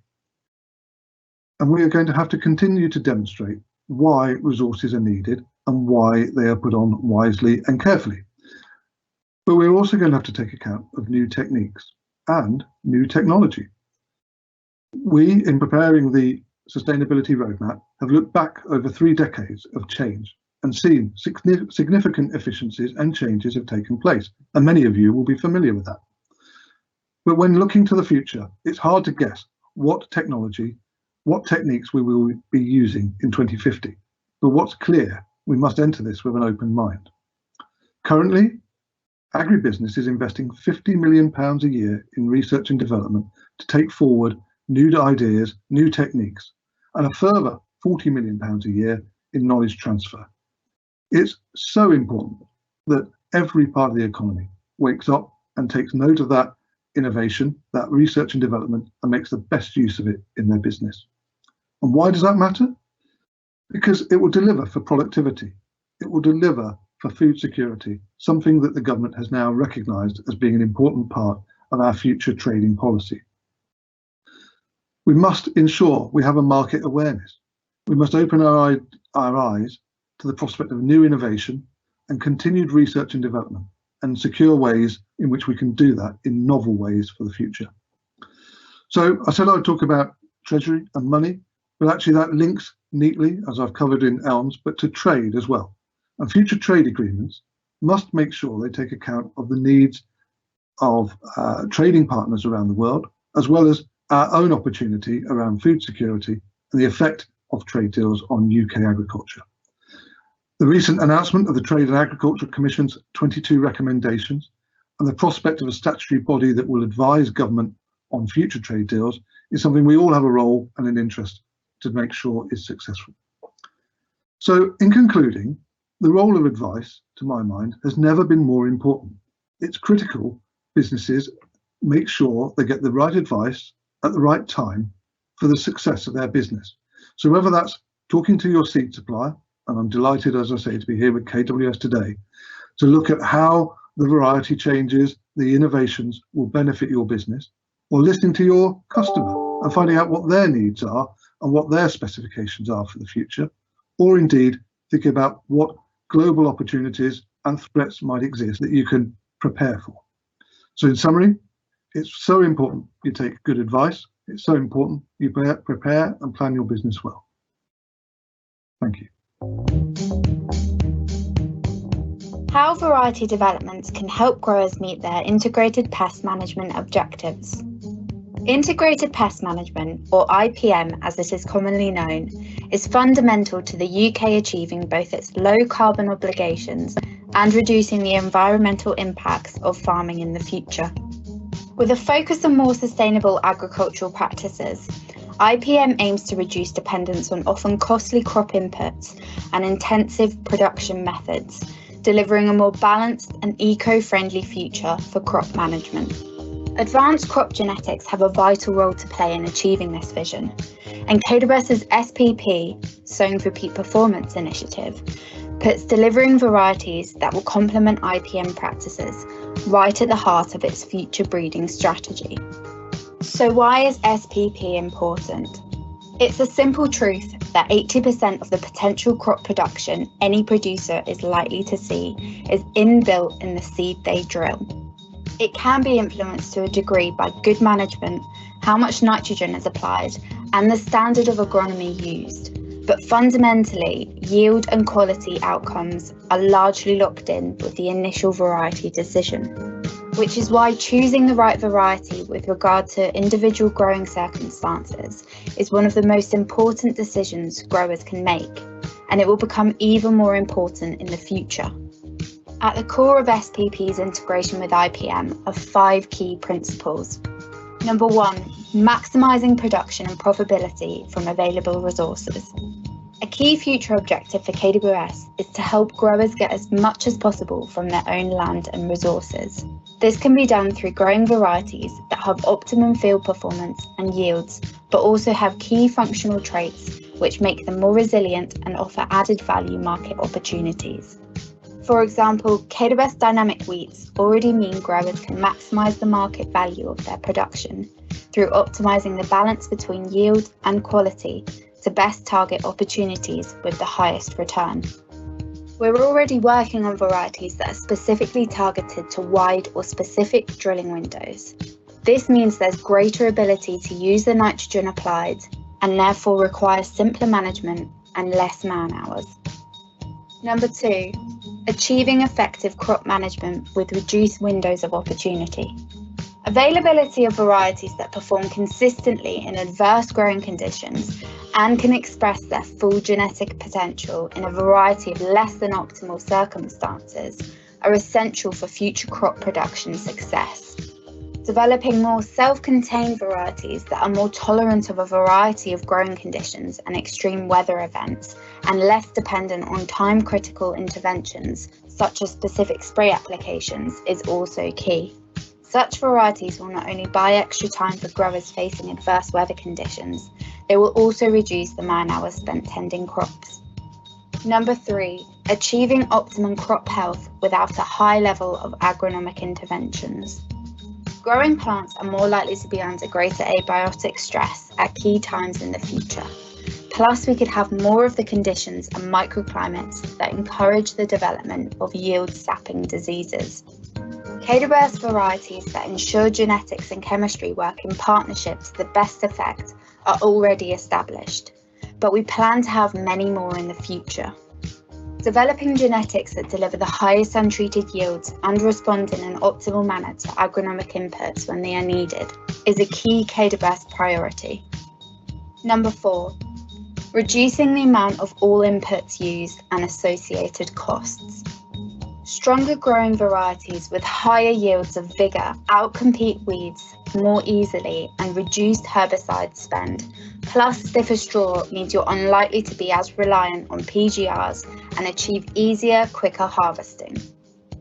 Speaker 12: And we are going to have to continue to demonstrate why resources are needed and why they are put on wisely and carefully. But we're also going to have to take account of new techniques and new technology. We, in preparing the sustainability roadmap, have looked back over 3 decades of change and seen significant efficiencies and changes have taken place, and many of you will be familiar with that. But when looking to the future, it's hard to guess what technology, what techniques we will be using in 2050. But what's clear, we must enter this with an open mind. Currently, agribusiness is investing £50 million a year in research and development to take forward new ideas, new techniques, and a further £40 million a year in knowledge transfer. It's so important that every part of the economy wakes up and takes note of that innovation, that research and development, and makes the best use of it in their business. And why does that matter? Because it will deliver for productivity. It will deliver for food security, something that the government has now recognised as being an important part of our future trading policy. We must ensure we have a market awareness. We must open our eyes to the prospect of new innovation and continued research and development, and secure ways in which we can do that in novel ways for the future. So I said I would talk about treasury and money, but actually that links neatly, as I've covered in ELMS, but to trade as well. And future trade agreements must make sure they take account of the needs of trading partners around the world, as well as our own opportunity around food security and the effect of trade deals on UK agriculture. The recent announcement of the Trade and Agriculture Commission's 22 recommendations and the prospect of a statutory body that will advise government on future trade deals is something we all have a role and an interest to make sure is successful. So in concluding, the role of advice, to my mind, has never been more important. It's critical businesses make sure they get the right advice at the right time for the success of their business. So whether that's talking to your seed supplier, and I'm delighted, as I say, to be here with KWS today, to look at how the variety changes, the innovations will benefit your business, or listening to your customer and finding out what their needs are and what their specifications are for the future, or indeed thinking about what global opportunities and threats might exist that you can prepare for. So in summary, it's so important you take good advice. It's so important you prepare and plan your business well. Thank you.
Speaker 6: How variety developments can help growers meet their integrated pest management objectives. Integrated pest management, or IPM as it is commonly known, is fundamental to the UK achieving both its low carbon obligations and reducing the environmental impacts of farming in the future. With a focus on more sustainable agricultural practices, IPM aims to reduce dependence on often costly crop inputs and intensive production methods, delivering a more balanced and eco-friendly future for crop management. Advanced crop genetics have a vital role to play in achieving this vision, and KWS's SPP, Sowing for Peak Performance initiative, puts delivering varieties that will complement IPM practices right at the heart of its future breeding strategy. So why is SPP important? It's a simple truth that 80% of the potential crop production any producer is likely to see is inbuilt in the seed they drill. It can be influenced to a degree by good management, how much nitrogen is applied, and the standard of agronomy used. But fundamentally, yield and quality outcomes are largely locked in with the initial variety decision, which is why choosing the right variety with regard to individual growing circumstances is one of the most important decisions growers can make, and it will become even more important in the future. At the core of SPP's integration with IPM are 5 key principles. Number 1, maximising production and profitability from available resources. A key future objective for KWS is to help growers get as much as possible from their own land and resources. This can be done through growing varieties that have optimum field performance and yields, but also have key functional traits which make them more resilient and offer added value market opportunities. For example, KWS dynamic wheats already mean growers can maximise the market value of their production through optimising the balance between yield and quality to best target opportunities with the highest return. We're already working on varieties that are specifically targeted to wide or specific drilling windows. This means there's greater ability to use the nitrogen applied and therefore requires simpler management and less man hours. Number 2, achieving effective crop management with reduced windows of opportunity. Availability of varieties that perform consistently in adverse growing conditions and can express their full genetic potential in a variety of less than optimal circumstances are essential for future crop production success. Developing more self-contained varieties that are more tolerant of a variety of growing conditions and extreme weather events and less dependent on time-critical interventions such as specific spray applications is also key. Such varieties will not only buy extra time for growers facing adverse weather conditions, they will also reduce the man hours spent tending crops. Number 3, achieving optimum crop health without a high level of agronomic interventions. Growing plants are more likely to be under greater abiotic stress at key times in the future. Plus, we could have more of the conditions and microclimates that encourage the development of yield-sapping diseases. KWS varieties that ensure genetics and chemistry work in partnership to the best effect are already established, but we plan to have many more in the future. Developing genetics that deliver the highest untreated yields and respond in an optimal manner to agronomic inputs when they are needed is a key KWS priority. Number 4, reducing the amount of all inputs used and associated costs. Stronger growing varieties with higher yields of vigour outcompete weeds more easily and reduced herbicide spend. Plus, stiffer straw means you're unlikely to be as reliant on PGRs and achieve easier, quicker harvesting.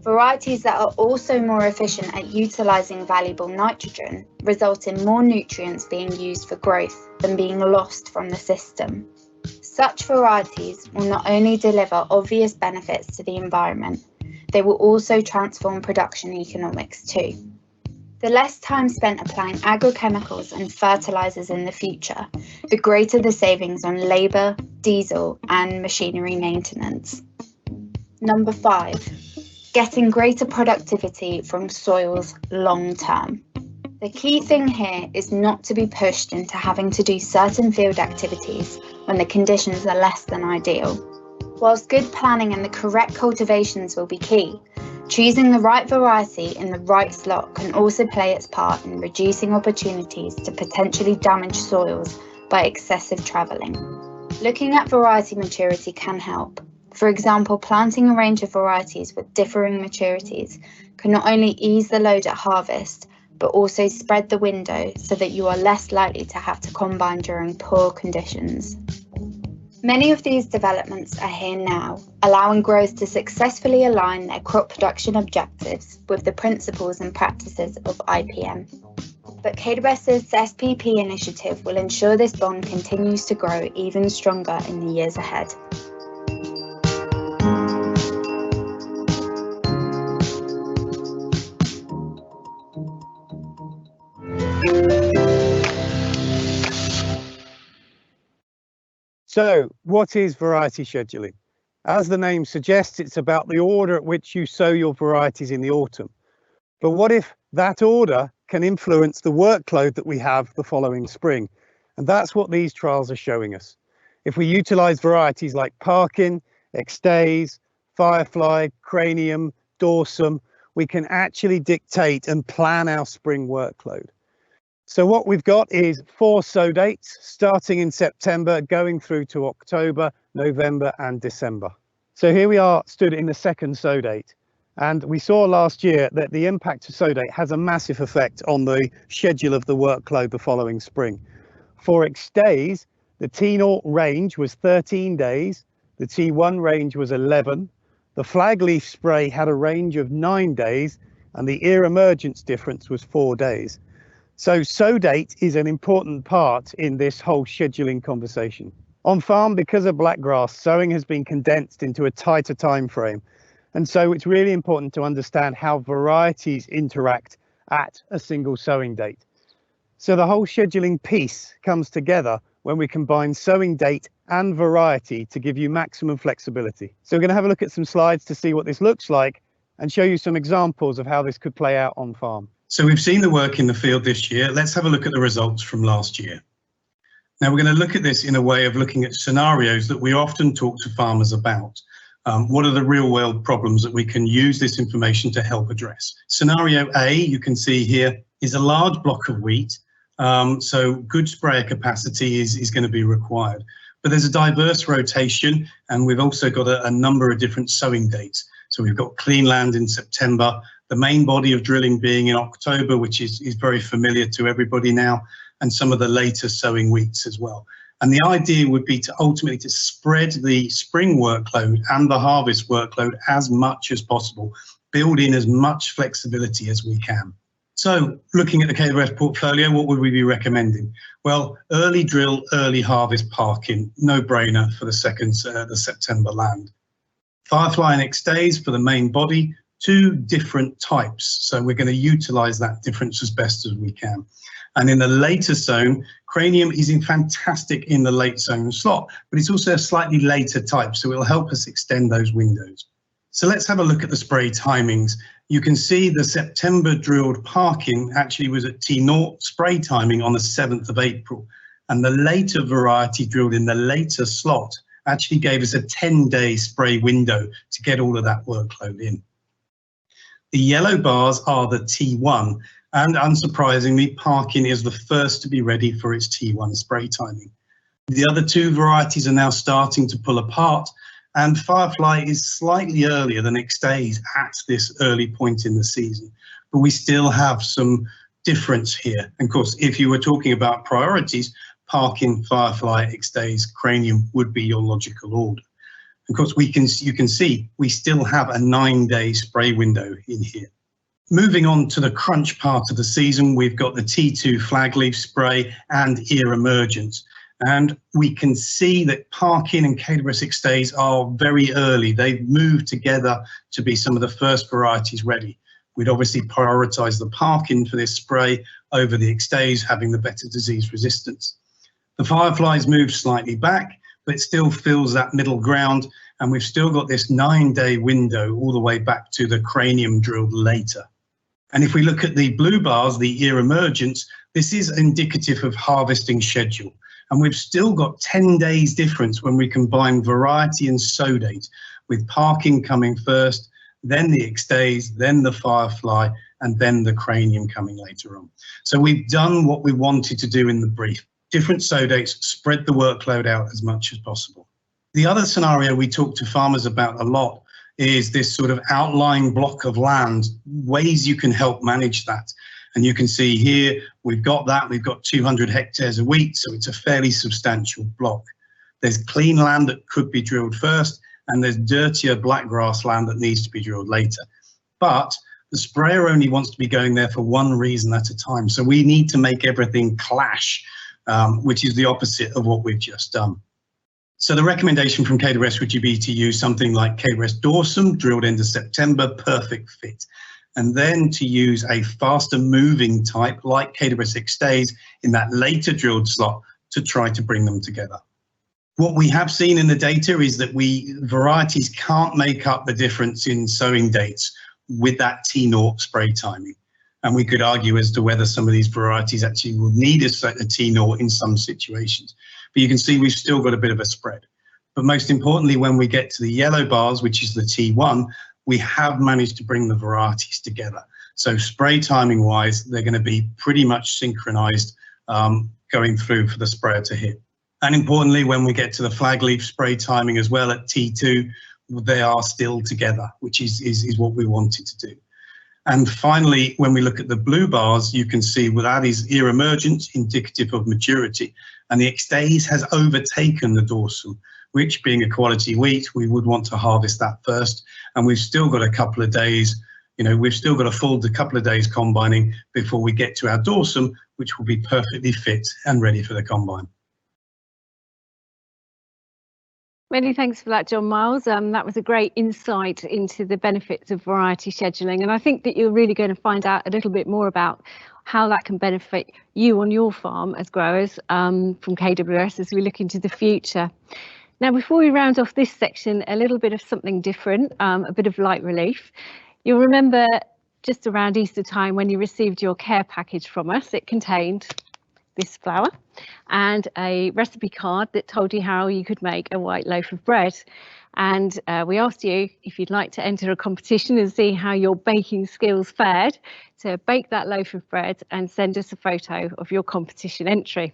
Speaker 6: Varieties that are also more efficient at utilising valuable nitrogen result in more nutrients being used for growth than being lost from the system. Such varieties will not only deliver obvious benefits to the environment, they will also transform production economics too. The less time spent applying agrochemicals and fertilisers in the future, the greater the savings on labour, diesel and machinery maintenance. Number 5, getting greater productivity from soils long term. The key thing here is not to be pushed into having to do certain field activities when the conditions are less than ideal. Whilst good planning and the correct cultivations will be key, choosing the right variety in the right slot can also play its part in reducing opportunities to potentially damage soils by excessive travelling. Looking at variety maturity can help. For example, planting a range of varieties with differing maturities can not only ease the load at harvest, but also spread the window so that you are less likely to have to combine during poor conditions. Many of these developments are here now, allowing growers to successfully align their crop production objectives with the principles and practices of IPM. But KWS's SPP initiative will ensure this bond continues to grow even stronger in the years ahead.
Speaker 13: So, what is variety scheduling? As the name suggests, it's about the order at which you sow your varieties in the autumn. But what if that order can influence the workload that we have the following spring? And that's what these trials are showing us. If we utilise varieties like Parkin, Extaze, Firefly, Cranium, Dorsum, we can actually dictate and plan our spring workload. So what we've got is 4 sow dates starting in September, going through to October, November and December. So here we are stood in the second sow date. And we saw last year that the impact of sow date has a massive effect on the schedule of the workload the following spring. For Extaze, the T0 range was 13 days, the T1 range was 11, the flag leaf spray had a range of 9 days, and the ear emergence difference was 4 days. So sow date is an important part in this whole scheduling conversation. On farm, because of blackgrass, sowing has been condensed into a tighter time frame. And so it's really important to understand how varieties interact at a single sowing date. So the whole scheduling piece comes together when we combine sowing date and variety to give you maximum flexibility. So we're going to have a look at some slides to see what this looks like and show you some examples of how this could play out on farm.
Speaker 14: So we've seen the work in the field this year. Let's have a look at the results from last year. Now we're going to look at this in a way of looking at scenarios that we often talk to farmers about. What are the real world problems that we can use this information to help address? Scenario A, you can see here, is a large block of wheat. So good sprayer capacity is going to be required. But there's a diverse rotation, and we've also got a number of different sowing dates. So we've got clean land in September, the main body of drilling being in October, which is very familiar to everybody now, and some of the later sowing weeks as well. And the idea would be to ultimately to spread the spring workload and the harvest workload as much as possible, build in as much flexibility as we can. So looking at the KWS portfolio, what would we be recommending? Well, early drill, early harvest Parkin, no brainer for the September land. Firefly and X-Days for the main body, 2 different types. So we're going to utilize that difference as best as we can. And in the later zone, Cranium is fantastic in the late zone slot, but it's also a slightly later type, so it'll help us extend those windows. So let's have a look at the spray timings. You can see the September drilled Parkin actually was at T0 spray timing on the 7th of April. And the later variety drilled in the later slot actually gave us a 10-day spray window to get all of that workload in. The yellow bars are the T1, and unsurprisingly, Parkin is the first to be ready for its T1 spray timing. The other 2 varieties are now starting to pull apart, and Firefly is slightly earlier than X-Days at this early point in the season. But we still have some difference here. And of course, if you were talking about priorities, Parkin, Firefly, X-Days, Cranium would be your logical order. Of course, you can see we still have a 9-day spray window in here. Moving on to the crunch part of the season, we've got the T2 flagleaf spray and ear emergence. And we can see that Parkin and KWS X-Days are very early. They've moved together to be some of the first varieties ready. We'd obviously prioritise the Parkin for this spray over the X-Days having the better disease resistance. The Fireflies moved slightly back, but it still fills that middle ground, and we've still got this 9-day window all the way back to the Cranium drilled later. And if we look at the blue bars, the ear emergence, this is indicative of harvesting schedule. And we've still got 10 days difference when we combine variety and sow date, with Parkin coming first, then the X-Days, then the Firefly, and then the Cranium coming later on. So we've done what we wanted to do in the brief. Different sow dates, spread the workload out as much as possible. The other scenario we talk to farmers about a lot is this sort of outlying block of land, ways you can help manage that. And you can see here, we've got 200 hectares of wheat, so it's a fairly substantial block. There's clean land that could be drilled first, and there's dirtier black grass land that needs to be drilled later. But the sprayer only wants to be going there for one reason at a time. So we need to make everything clash, which is the opposite of what we've just done. So the recommendation from KWS would be to use something like KWS Dorsum, drilled into September, perfect fit. And then to use a faster moving type like KWS X-Days in that later drilled slot to try to bring them together. What we have seen in the data is that varieties can't make up the difference in sowing dates with that T0 spray timing. And we could argue as to whether some of these varieties actually will need a T0 in some situations. But you can see we've still got a bit of a spread. But most importantly, when we get to the yellow bars, which is the T1, we have managed to bring the varieties together. So spray timing wise, they're going to be pretty much synchronized going through for the sprayer to hit. And importantly, when we get to the flagleaf spray timing as well at T2, they are still together, which is what we wanted to do. And finally, when we look at the blue bars, you can see that is ear emergence, indicative of maturity. And the X-Days has overtaken the dorsum, which being a quality wheat, we would want to harvest that first. And we've still got a couple of days, we've still got a full couple of days combining before we get to our dorsum, which will be perfectly fit and ready for the combine.
Speaker 4: Many thanks for that, John Miles. That was a great insight into the benefits of variety scheduling. And I think that you're really going to find out a little bit more about how that can benefit you on your farm as growers from KWS as we look into the future. Now, before we round off this section, a little bit of something different, a bit of light relief. You'll remember just around Easter time when you received your care package from us, it contained this flour and a recipe card that told you how you could make a white loaf of bread. And we asked you if you'd like to enter a competition and see how your baking skills fared, to bake that loaf of bread and send us a photo of your competition entry.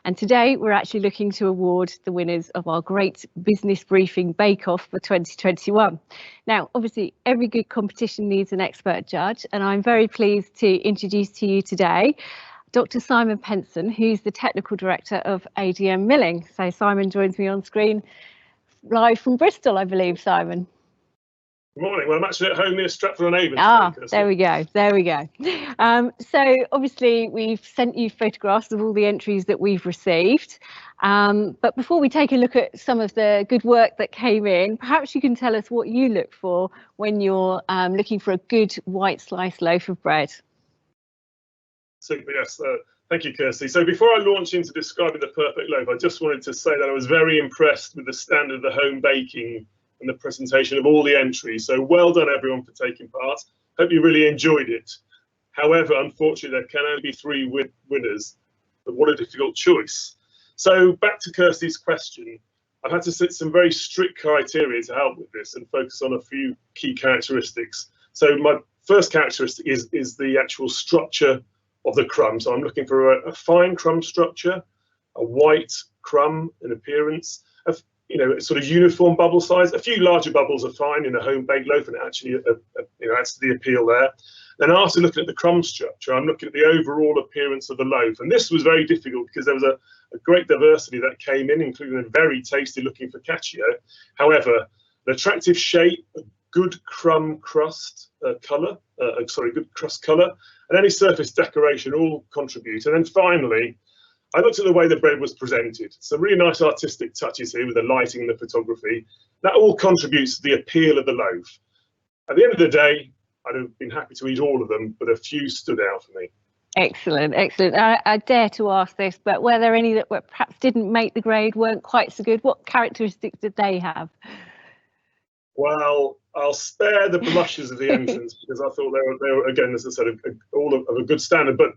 Speaker 4: And today we're actually looking to award the winners of our great business briefing bake-off for 2021. Now, obviously, every good competition needs an expert judge, and I'm very pleased to introduce to you today Dr. Simon Penson, who's the Technical Director of ADM Milling. So Simon joins me on screen live from Bristol, I believe, Simon.
Speaker 15: Good morning. Well, I'm actually at home near Stratford-on-Avon.
Speaker 4: There we go. There we go. So obviously we've sent you photographs of all the entries that we've received. But before we take a look at some of the good work that came in, perhaps you can tell us what you look for when you're looking for a good white sliced loaf of bread.
Speaker 15: Super, yes. Thank you, Kirsty. So before I launch into describing the perfect loaf, I just wanted to say that I was very impressed with the standard of the home baking and the presentation of all the entries. So well done, everyone, for taking part. Hope you really enjoyed it. However, unfortunately, there can only be 3 winners, but what a difficult choice. So back to Kirsty's question, I've had to set some very strict criteria to help with this and focus on a few key characteristics. So my first characteristic is the actual structure of the crumb. So I'm looking for a fine crumb structure, a white crumb in appearance, sort of uniform bubble size. A few larger bubbles are fine in a home baked loaf, and it actually adds to the appeal there. Then after looking at the crumb structure, I'm looking at the overall appearance of the loaf, and this was very difficult because there was a great diversity that came in, including a very tasty looking focaccia. However, an attractive shape, a good crumb crust colour, good crust colour, and any surface decoration all contribute. And then finally, I looked at the way the bread was presented. Some really nice artistic touches here with the lighting and the photography. That all contributes to the appeal of the loaf. At the end of the day, I'd have been happy to eat all of them, but a few stood out for me.
Speaker 4: Excellent, excellent. I dare to ask this, but were there any that perhaps didn't make the grade, weren't quite so good? What characteristics did they have?
Speaker 15: Well, I'll spare the blushes of the entrance because I thought they were again, as I said, all of a good standard, but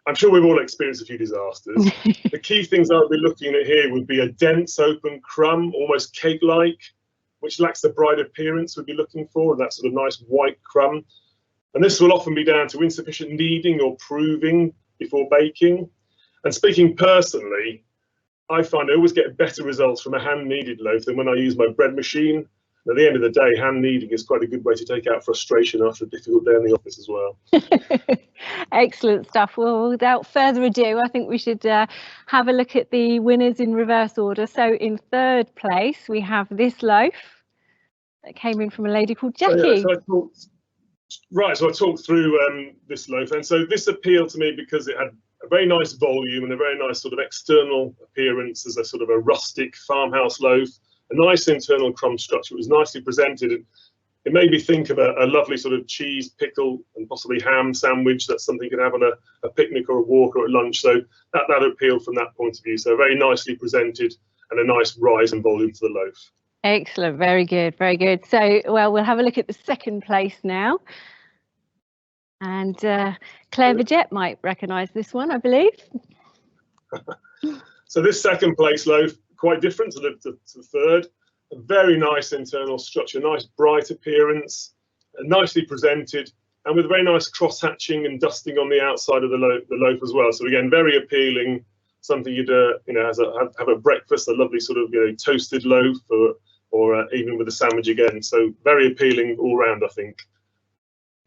Speaker 15: I'm sure we've all experienced a few disasters. The key things I'll be looking at here would be a dense open crumb, almost cake-like, which lacks the bright appearance we'd be looking for, and that sort of nice white crumb. And this will often be down to insufficient kneading or proving before baking. And speaking personally, I find I always get better results from a hand-kneaded loaf than when I use my bread machine. At the end of the day, hand kneading is quite a good way to take out frustration after a difficult day in the office as well.
Speaker 4: Excellent stuff. Well, without further ado, I think we should have a look at the winners in reverse order. So in 3rd place, we have this loaf that came in from a lady called Jackie.
Speaker 15: So I talked through this loaf, and so this appealed to me because it had a very nice volume and a very nice sort of external appearance as a sort of a rustic farmhouse loaf. A nice internal crumb structure. It was nicely presented. It made me think of a lovely sort of cheese, pickle, and possibly ham sandwich. That's something you can have on a picnic or a walk or at lunch. So that appealed from that point of view. So very nicely presented and a nice rise in volume to the loaf.
Speaker 4: Excellent. Very good. Very good. So, well, we'll have a look at the 2nd place now. And Claire Vegette might recognise this one, I believe.
Speaker 15: So this 2nd place loaf, quite different to the 3rd. A very nice internal structure, nice bright appearance, nicely presented, and with very nice cross-hatching and dusting on the outside of the loaf as well. So again, very appealing, something you'd have at breakfast, a lovely sort of toasted loaf, or even with a sandwich again. So very appealing all round, I think.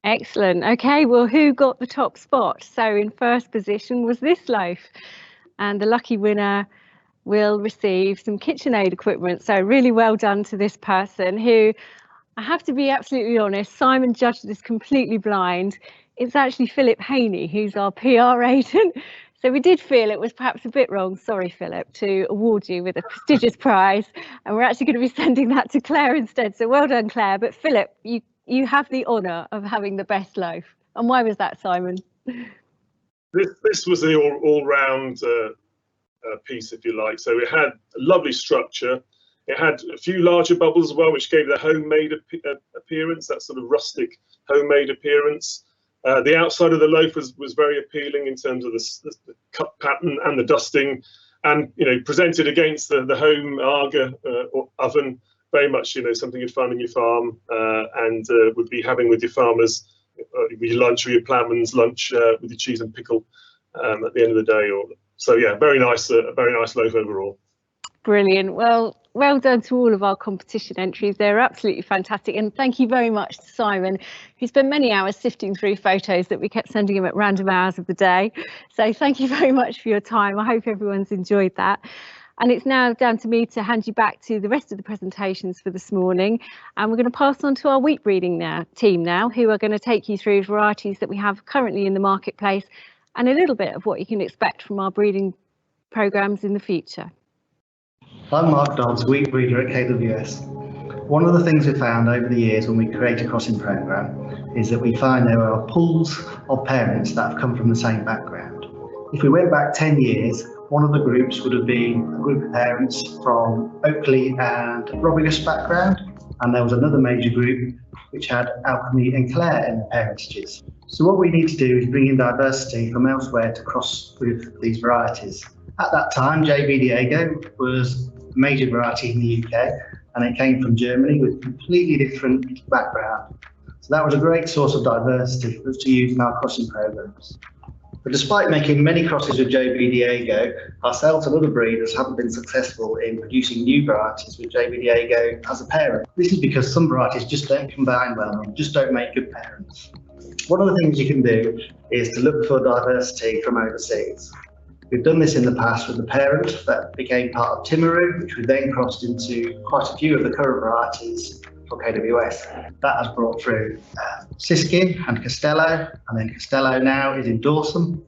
Speaker 4: Excellent. Okay, well, who got the top spot? So in 1st position was this loaf, and the lucky winner will receive some KitchenAid equipment. So really well done to this person, who, I have to be absolutely honest, Simon judged this completely blind. It's actually Philip Haney, who's our PR agent. So we did feel it was perhaps a bit wrong, sorry Philip, to award you with a prestigious prize, and we're actually going to be sending that to Claire instead. So well done, Claire. But Philip, you have the honour of having the best loaf. And why was that, Simon?
Speaker 15: This was the all-round piece, if you like. So it had a lovely structure. It had a few larger bubbles as well, which gave the homemade appearance, that sort of rustic homemade appearance. The outside of the loaf was very appealing in terms of the cut pattern and the dusting, and presented against the home Aga oven, very much something you'd find in your farm and would be having with your farmers with your lunch or your ploughman's lunch with your cheese and pickle at the end of the day. So yeah, very nice loaf overall. Brilliant.
Speaker 4: Well done to all of our competition entries. They're absolutely fantastic. And thank you very much to Simon, who spent many hours sifting through photos that we kept sending him at random hours of the day. So thank you very much for your time. I hope everyone's enjoyed that. And it's now down to me to hand you back to the rest of the presentations for this morning. And we're going to pass on to our wheat breeding team now, who are going to take you through varieties that we have currently in the marketplace and a little bit of what you can expect from our breeding programmes in the future.
Speaker 16: I'm Mark Dobbs, wheat breeder at KWS. One of the things we found over the years when we create a crossing programme is that we find there are pools of parents that have come from the same background. If we went back 10 years, one of the groups would have been a group of parents from Oakley and Robigus background, and there was another major group which had Alchemy and Clare in the parentages. So what we need to do is bring in diversity from elsewhere to cross with these varieties. At that time, JB Diego was a major variety in the UK, and it came from Germany with completely different background. So that was a great source of diversity for us to use in our crossing programs. But despite making many crosses with JB Diego, ourselves and other breeders haven't been successful in producing new varieties with JB Diego as a parent. This is because some varieties just don't combine well and just don't make good parents. One of the things you can do is to look for diversity from overseas. We've done this in the past with the parent that became part of Timaru, which we then crossed into quite a few of the current varieties for KWS. That has brought through Siskin and Castello, and then Castello now is in Dawson.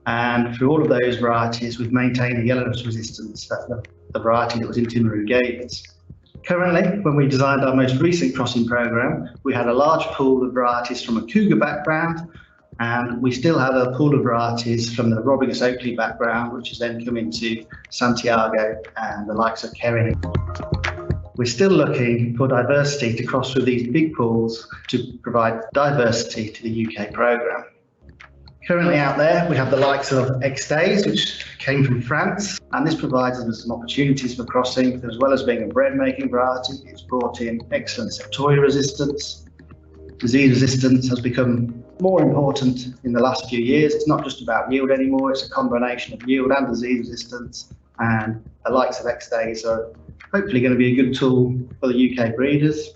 Speaker 16: And through all of those varieties, we've maintained the yellowness resistance that the variety that was in Timaru gave us. Currently, when we designed our most recent crossing programme, we had a large pool of varieties from a Cougar background, and we still have a pool of varieties from the Robigus Oakley background, which has then come into Santiago and the likes of Kerry. We're still looking for diversity to cross through these big pools to provide diversity to the UK programme. Currently out there, we have the likes of X-Days, which came from France, and this provides us some opportunities for crossing. As well as being a bread-making variety, it's brought in excellent septoria resistance. Disease resistance has become more important in the last few years. It's not just about yield anymore, it's a combination of yield and disease resistance, and the likes of X-Days are hopefully going to be a good tool for the UK breeders.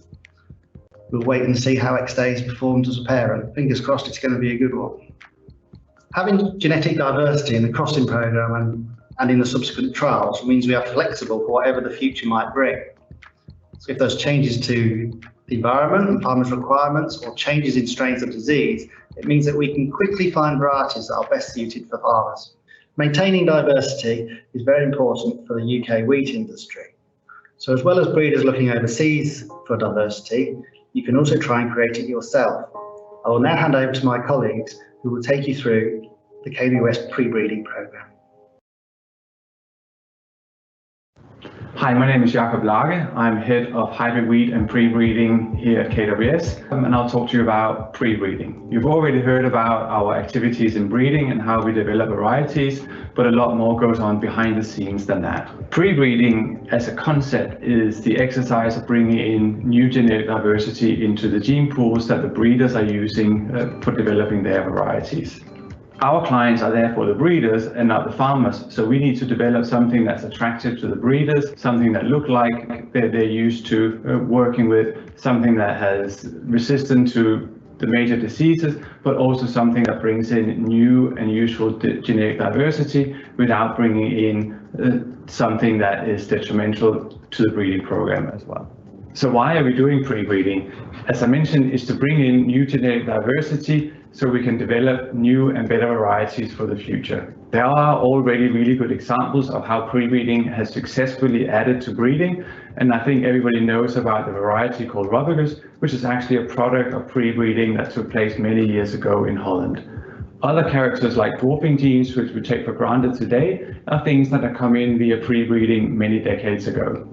Speaker 16: We'll wait and see how X-Days performs as a parent. Fingers crossed it's going to be a good one. Having genetic diversity in the crossing programme and in the subsequent trials means we are flexible for whatever the future might bring. So if there's changes to the environment and farmers' requirements or changes in strains of disease, it means that we can quickly find varieties that are best suited for farmers. Maintaining diversity is very important for the UK wheat industry. So as well as breeders looking overseas for diversity, you can also try and create it yourself. I will now hand over to my colleagues who will take you through the KWS pre-breeding programme.
Speaker 17: Hi, my name is Jakob Lage. I'm head of hybrid wheat and pre-breeding here at KWS, and I'll talk to you about pre-breeding. You've already heard about our activities in breeding and how we develop varieties, but a lot more goes on behind the scenes than that. Pre-breeding as a concept is the exercise of bringing in new genetic diversity into the gene pools that the breeders are using for developing their varieties. Our clients are therefore the breeders and not the farmers, so we need to develop something that's attractive to the breeders, something that look like they're used to working with, something that has resistance to the major diseases, but also something that brings in new and useful genetic diversity without bringing in something that is detrimental to the breeding program as well. So why are we doing pre-breeding? As I mentioned, is to bring in new genetic diversity so we can develop new and better varieties for the future. There are already really good examples of how pre-breeding has successfully added to breeding, and I think everybody knows about the variety called Robigus, which is actually a product of pre-breeding that took place many years ago in Holland. Other characters like dwarfing genes, which we take for granted today, are things that have come in via pre-breeding many decades ago.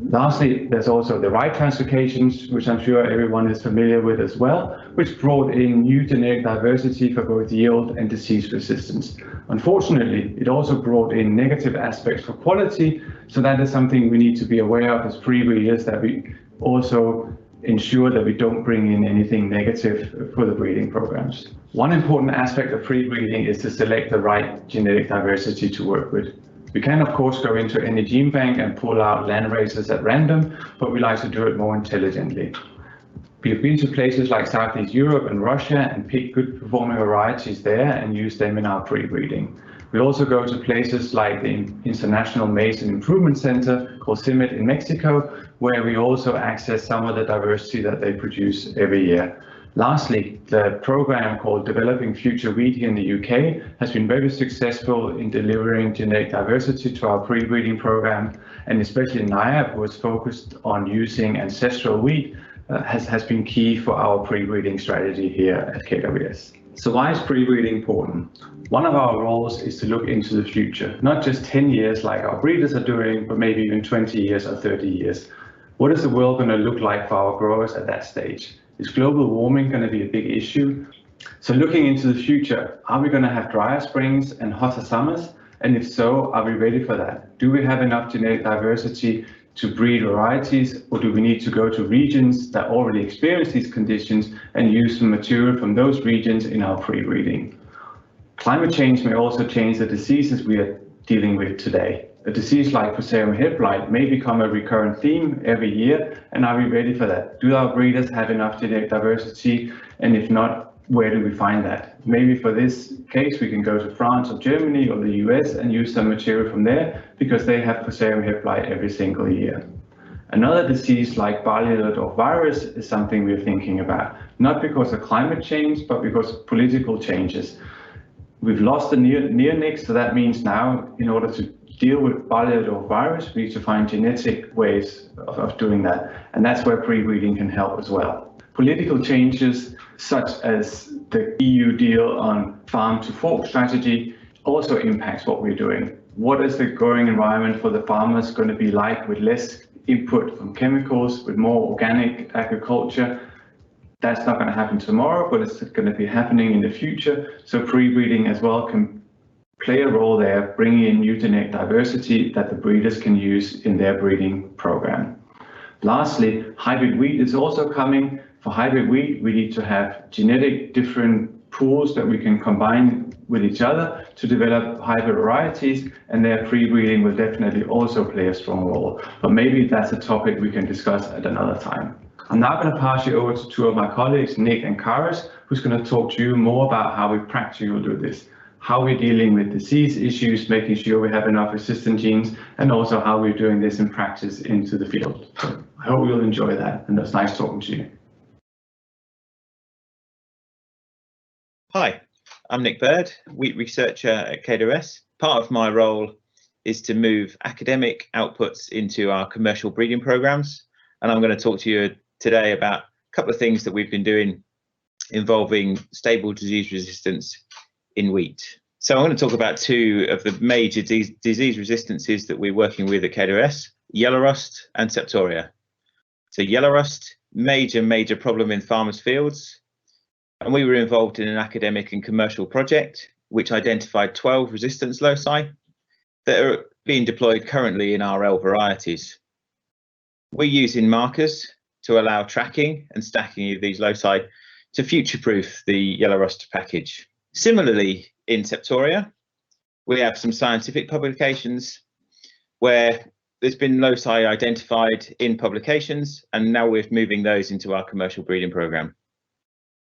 Speaker 17: Lastly, there's also the right translocations, which I'm sure everyone is familiar with as well, which brought in new genetic diversity for both yield and disease resistance. Unfortunately, it also brought in negative aspects for quality, so that is something we need to be aware of as pre-breeders, that we also ensure that we don't bring in anything negative for the breeding programs. One important aspect of pre-breeding is to select the right genetic diversity to work with. We can, of course, go into any gene bank and pull out land races at random, but we like to do it more intelligently. We've been to places like Southeast Europe and Russia and pick good performing varieties there and use them in our pre-breeding. We also go to places like the International Maize and Improvement Center called CIMMET in Mexico, where we also access some of the diversity that they produce every year. Lastly, the program called Developing Future Wheat here in the UK has been very successful in delivering genetic diversity to our pre-breeding program, and especially NIAB, who is focused on using ancestral wheat, has been key for our pre-breeding strategy here at KWS. So why is pre-breeding important? One of our roles is to look into the future, not just 10 years like our breeders are doing, but maybe even 20 years or 30 years. What is the world going to look like for our growers at that stage? Is global warming going to be a big issue? So looking into the future, are we going to have drier springs and hotter summers? And if so, are we ready for that? Do we have enough genetic diversity to breed varieties, or do we need to go to regions that already experience these conditions and use some material from those regions in our pre-breeding? Climate change may also change the diseases we are dealing with today. A disease like Fusarium head blight may become a recurrent theme every year, and are we ready for that? Do our breeders have enough genetic diversity? And if not, where do we find that? Maybe for this case, we can go to France or Germany or the US and use some material from there, because they have Fusarium head blight every single year. Another disease like barley yellow virus is something we're thinking about, not because of climate change, but because of political changes. We've lost the neonics, so that means now, in order to deal with barley yellow virus, we need to find genetic ways of doing that. And that's where pre-breeding can help as well. Political changes, such as the EU deal on farm-to-fork strategy, also impacts what we're doing. What is the growing environment for the farmers going to be like with less input from chemicals, with more organic agriculture? That's not going to happen tomorrow, but it's going to be happening in the future. So pre-breeding as well can play a role there, bringing in new genetic diversity that the breeders can use in their breeding program. Lastly, hybrid wheat is also coming. For hybrid wheat, we need to have genetic different pools that we can combine with each other to develop hybrid varieties, and their pre-breeding will definitely also play a strong role. But maybe that's a topic we can discuss at another time. I'm now going to pass you over to two of my colleagues, Nick and Karis, who's going to talk to you more about how we practically do this, how we're dealing with disease issues, making sure we have enough resistant genes, and also how we're doing this in practice into the field. So I hope you'll enjoy that, and it's nice talking to you.
Speaker 18: Hi, I'm Nick Bird, wheat researcher at KWS. Part of my role is to move academic outputs into our commercial breeding programs, and I'm going to talk to you today about a couple of things that we've been doing involving stable disease resistance in wheat. So I'm going to talk about two of the major disease resistances that we're working with at KWS, yellow rust and septoria. So yellow rust, major problem in farmers' fields. And we were involved in an academic and commercial project which identified 12 resistance loci that are being deployed currently in RL varieties. We're using markers to allow tracking and stacking of these loci to future-proof the yellow rust package. Similarly, in septoria, we have some scientific publications where there's been loci identified in publications, and now we're moving those into our commercial breeding program.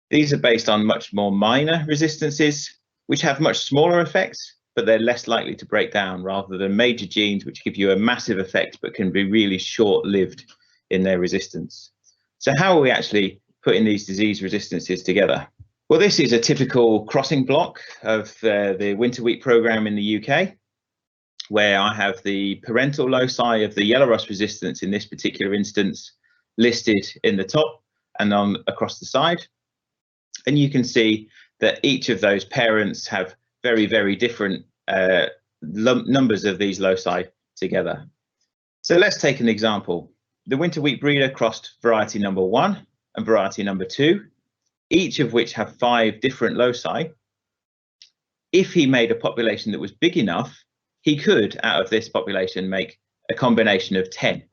Speaker 18: These are based on much more minor resistances, which have much smaller effects, but they're less likely to break down rather than major genes which give you a massive effect but can be really short-lived in their resistance. So how are we actually putting these disease resistances together? Well, this is a typical crossing block of the winter wheat program in the UK, where I have the parental loci of the yellow rust resistance in this particular instance listed in the top and on across the side. And you can see that each of those parents have very different numbers of these loci together. So let's take an example. The winter wheat breeder crossed variety number 1 and variety number 2, each of which have 5 different loci. If he made a population that was big enough, he could, out of this population, make a combination of 10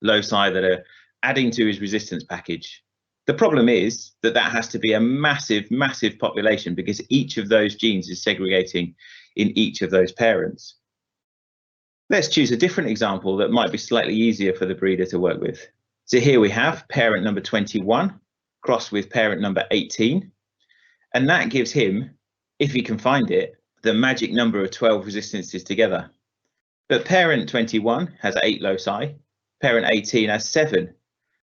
Speaker 18: loci that are adding to his resistance package. The problem is that that has to be a massive population, because each of those genes is segregating in each of those parents. Let's choose a different example that might be slightly easier for the breeder to work with. So here we have parent number 21 crossed with parent number 18, and that gives him, if he can find it, the magic number of 12 resistances together. But parent 21 has 8 loci, parent 18 has 7.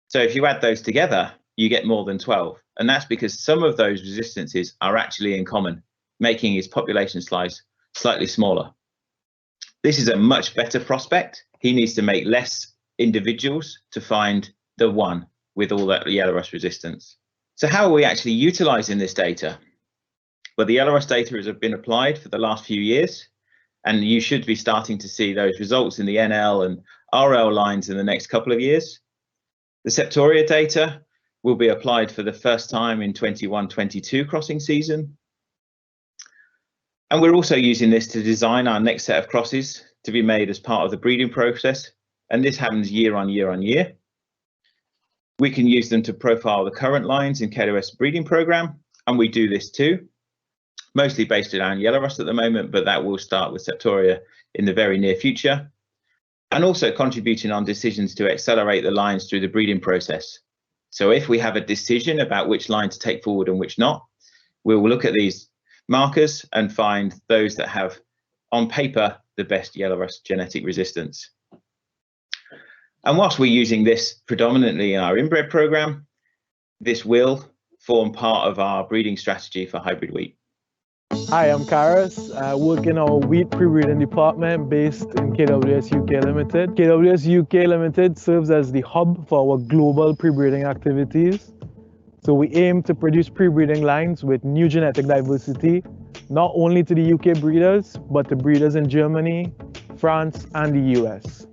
Speaker 18: So if you add those together, you get more than 12. And that's because some of those resistances are actually in common, making his population size slightly smaller. This is a much better prospect. He needs to make less individuals to find the one with all that yellow rust resistance. So how are we actually utilizing this data? Well, the yellow rust data has been applied for the last few years, and you should be starting to see those results in the NL and RL lines in the next couple of years. The Septoria data will be applied for the first time in 21-22 crossing season. And we're also using this to design our next set of crosses to be made as part of the breeding process. And this happens year on year on year. We can use them to profile the current lines in KWS breeding program. And we do this too, mostly based around yellow rust at the moment, but that will start with Septoria in the very near future. And also contributing on decisions to accelerate the lines through the breeding process. So if we have a decision about which line to take forward and which not, we'll look at these markers and find those that have, on paper, the best yellow rust genetic resistance. And whilst we're using this predominantly in our inbred program, this will form part of our breeding strategy for hybrid wheat.
Speaker 19: Hi, I'm Karas. I work in our wheat pre-breeding department based in KWS UK Limited. KWS UK Limited serves as the hub for our global pre-breeding activities. So we aim to produce pre-breeding lines with new genetic diversity, not only to the UK breeders, but to breeders in Germany, France, and the US.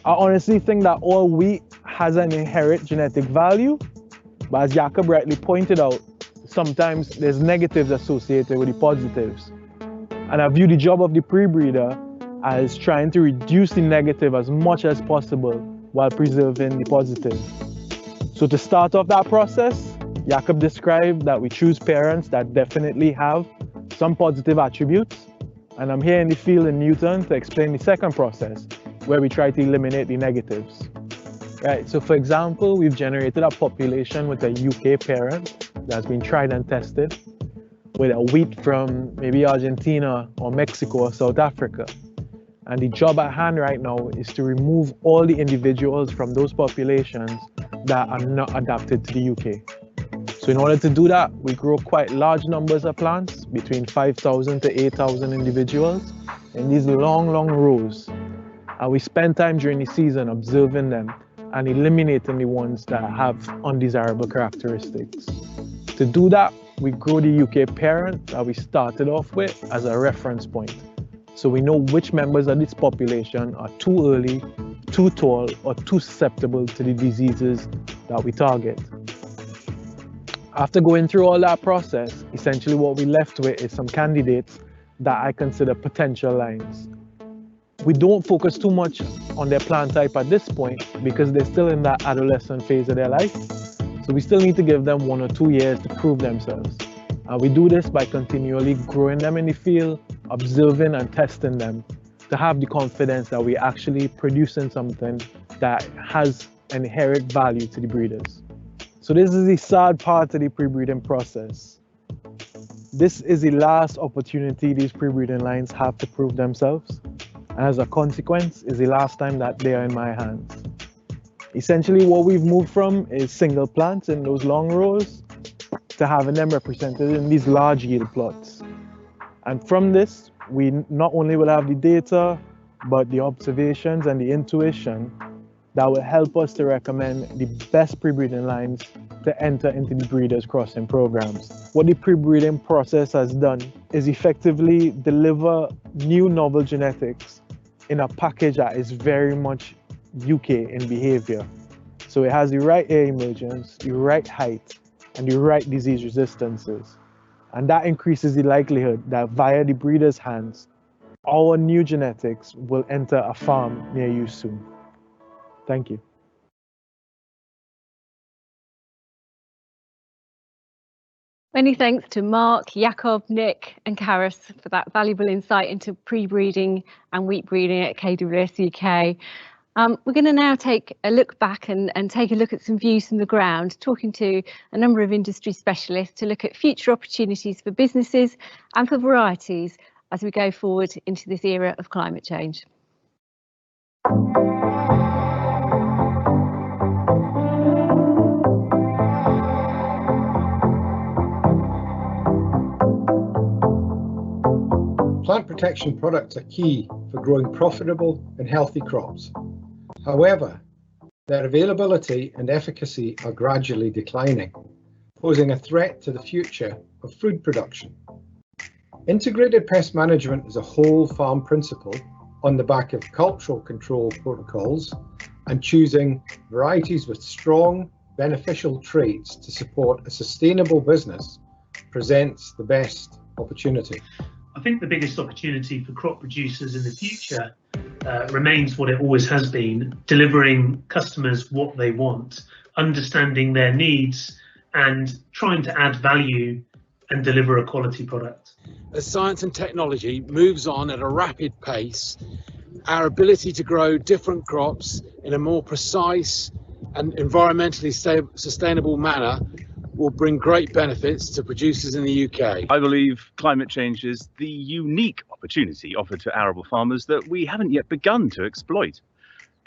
Speaker 19: I honestly think that all wheat has an inherent genetic value, but as Jakob rightly pointed out, sometimes there's negatives associated with the positives. And I view the job of the pre-breeder as trying to reduce the negative as much as possible while preserving the positive. So to start off that process, Jakob described that we choose parents that definitely have some positive attributes. And I'm here in the field in Newton to explain the second process, where we try to eliminate the negatives. Right, so for example, we've generated a population with a UK parent that's been tried and tested with a wheat from maybe Argentina or Mexico or South Africa. And the job at hand right now is to remove all the individuals from those populations that are not adapted to the UK. So in order to do that, we grow quite large numbers of plants, between 5,000 to 8,000 individuals in these long rows. And we spend time during the season observing them and eliminating the ones that have undesirable characteristics. To do that, we grow the UK parent that we started off with as a reference point. So we know which members of this population are too early, too tall, or too susceptible to the diseases that we target. After going through all that process, essentially what we're left with is some candidates that I consider potential lines. We don't focus too much on their plant type at this point because they're still in that adolescent phase of their life. So we still need to give them 1 or 2 years to prove themselves. And we do this by continually growing them in the field, observing and testing them to have the confidence that we're actually producing something that has an inherent value to the breeders. So this is the sad part of the pre-breeding process. This is the last opportunity these pre-breeding lines have to prove themselves. And as a consequence, is the last time that they are in my hands. Essentially what we've moved from is single plants in those long rows to having them represented in these large yield plots. And from this, we not only will have the data, but the observations and the intuition that will help us to recommend the best pre-breeding lines to enter into the breeders crossing programs. What the pre-breeding process has done is effectively deliver new novel genetics in a package that is very much UK in behavior. So it has the right air emergence, the right height, and the right disease resistances. And that increases the likelihood that via the breeder's hands, our new genetics will enter a farm near you soon. Thank you.
Speaker 4: Many thanks to Mark, Jakob, Nick and Karas for that valuable insight into pre-breeding and wheat breeding at KWS UK. We're going to now take a look back and take a look at some views from the ground, talking to a number of industry specialists to look at future opportunities for businesses and for varieties as we go forward into this era of climate change.
Speaker 7: Plant protection products are key for growing profitable and healthy crops. However, their availability and efficacy are gradually declining, posing a threat to the future of food production. Integrated pest management is a whole farm principle on the back of cultural control protocols and choosing varieties with strong beneficial traits to support a sustainable business presents the best opportunity.
Speaker 8: I think the biggest opportunity for crop producers in the future remains what it always has been, delivering customers what they want, understanding their needs and trying to add value and deliver a quality product.
Speaker 9: As science and technology moves on at a rapid pace, our ability to grow different crops in a more precise and environmentally sustainable manner will bring great benefits to producers in the UK.
Speaker 10: I believe climate change is the unique opportunity offered to arable farmers that we haven't yet begun to exploit.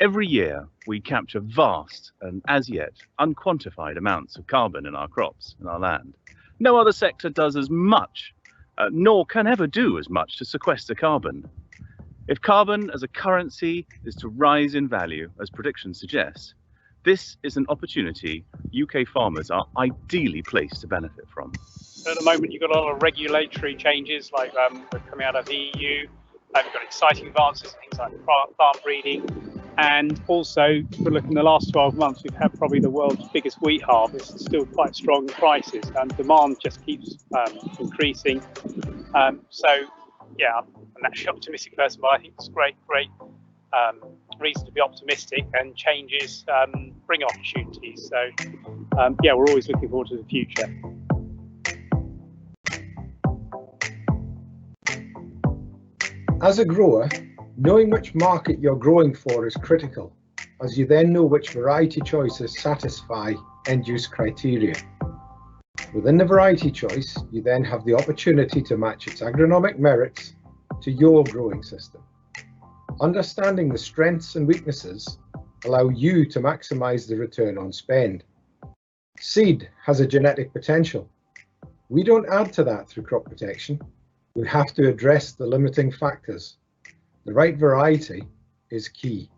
Speaker 10: Every year we capture vast and as yet unquantified amounts of carbon in our crops and our land. No other sector does as much, nor can ever do as much to sequester carbon. If carbon as a currency is to rise in value, as predictions suggest, this is an opportunity UK farmers are ideally placed to benefit from.
Speaker 11: At the moment, you've got a lot of regulatory changes, like we're coming out of the EU. We've got exciting advances in things like farm breeding. And also, if we look in the last 12 months, we've had probably the world's biggest wheat harvest and still quite strong prices. And demand just keeps increasing. So, yeah, I'm a naturally optimistic person, but I think it's great reason to be optimistic, and changes bring opportunities. So, yeah, we're always looking forward to the future.
Speaker 7: As a grower, knowing which market you're growing for is critical, as you then know which variety choices satisfy end-use criteria. Within the variety choice, you then have the opportunity to match its agronomic merits to your growing system. Understanding the strengths and weaknesses allow you to maximize the return on spend. Seed has a genetic potential. We don't add to that through crop protection. We have to address the limiting factors. The right variety is key.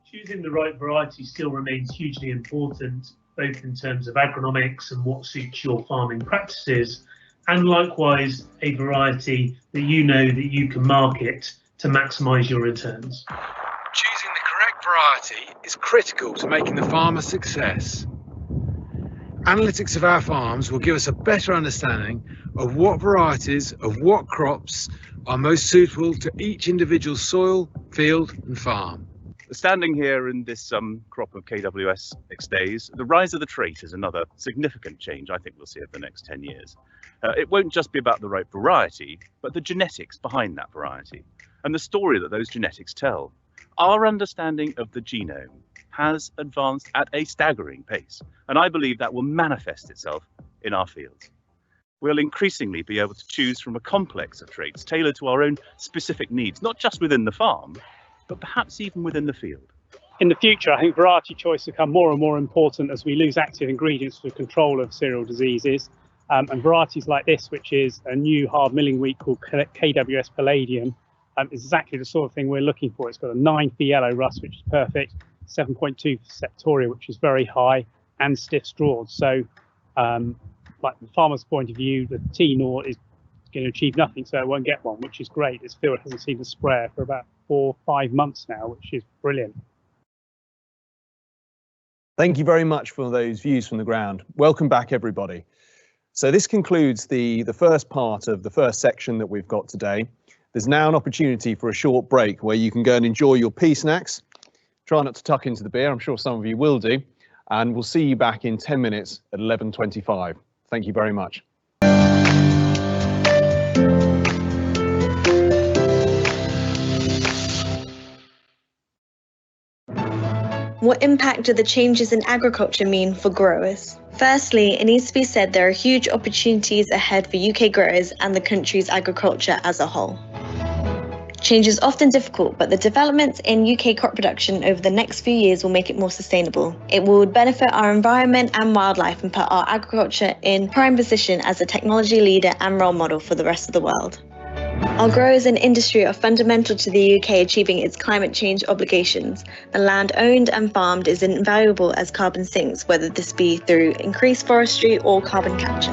Speaker 8: Choosing the right variety still remains hugely important, both in terms of agronomics and what suits your farming practices, and likewise a variety that you know that you can market to maximise your returns.
Speaker 9: Choosing the correct variety is critical to making the farm a success. Analytics of our farms will give us a better understanding of what varieties of what crops are most suitable to each individual soil, field and farm.
Speaker 10: Standing here in this crop of KWS X-Days, the rise of the trait is another significant change I think we'll see over the next 10 years. It won't just be about the right variety, but the genetics behind that variety and the story that those genetics tell. Our understanding of the genome has advanced at a staggering pace, and I believe that will manifest itself in our fields. We'll increasingly be able to choose from a complex of traits tailored to our own specific needs, not just within the farm, but perhaps even within the field.
Speaker 11: In the future, I think variety choice will become more and more important as we lose active ingredients for control of cereal diseases. And varieties like this, which is a new hard milling wheat called KWS Palladium, is exactly the sort of thing we're looking for. It's got a 9 for yellow rust, which is perfect, 7.2 for septoria, which is very high, and stiff straws. So, like the farmer's point of view, the T0 is going to achieve nothing, so it won't get one, which is great. This field hasn't seen a sprayer for about 4 or 5 months now, which is brilliant.
Speaker 1: Thank you very much for those views from the ground. Welcome back, everybody. So this concludes the first part of the first section that we've got today. There's now an opportunity for a short break where you can go and enjoy your pea snacks. Try not to tuck into the beer, I'm sure some of you will do. And we'll see you back in 10 minutes at 11:25. Thank you very much.
Speaker 20: What impact do the changes in agriculture mean for growers? Firstly, it needs to be said there are huge opportunities ahead for UK growers and the country's agriculture as a whole. Change is often difficult, but the developments in UK crop production over the next few years will make it more sustainable. It will benefit our environment and wildlife and put our agriculture in prime position as a technology leader and role model for the rest of the world. Our growers and industry are fundamental to the UK achieving its climate change obligations, and land owned and farmed is invaluable as carbon sinks, whether this be through increased forestry or carbon capture.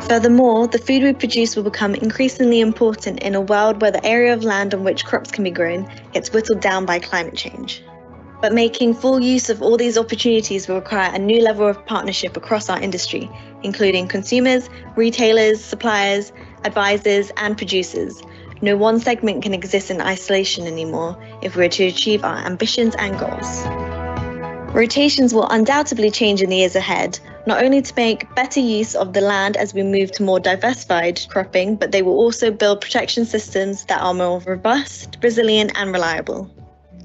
Speaker 20: Furthermore, the food we produce will become increasingly important in a world where the area of land on which crops can be grown gets whittled down by climate change. But making full use of all these opportunities will require a new level of partnership across our industry, including consumers, retailers, suppliers, advisors, and producers. No one segment can exist in isolation anymore if we are to achieve our ambitions and goals. Rotations will undoubtedly change in the years ahead, not only to make better use of the land as we move to more diversified cropping, but they will also build protection systems that are more robust, resilient, and reliable.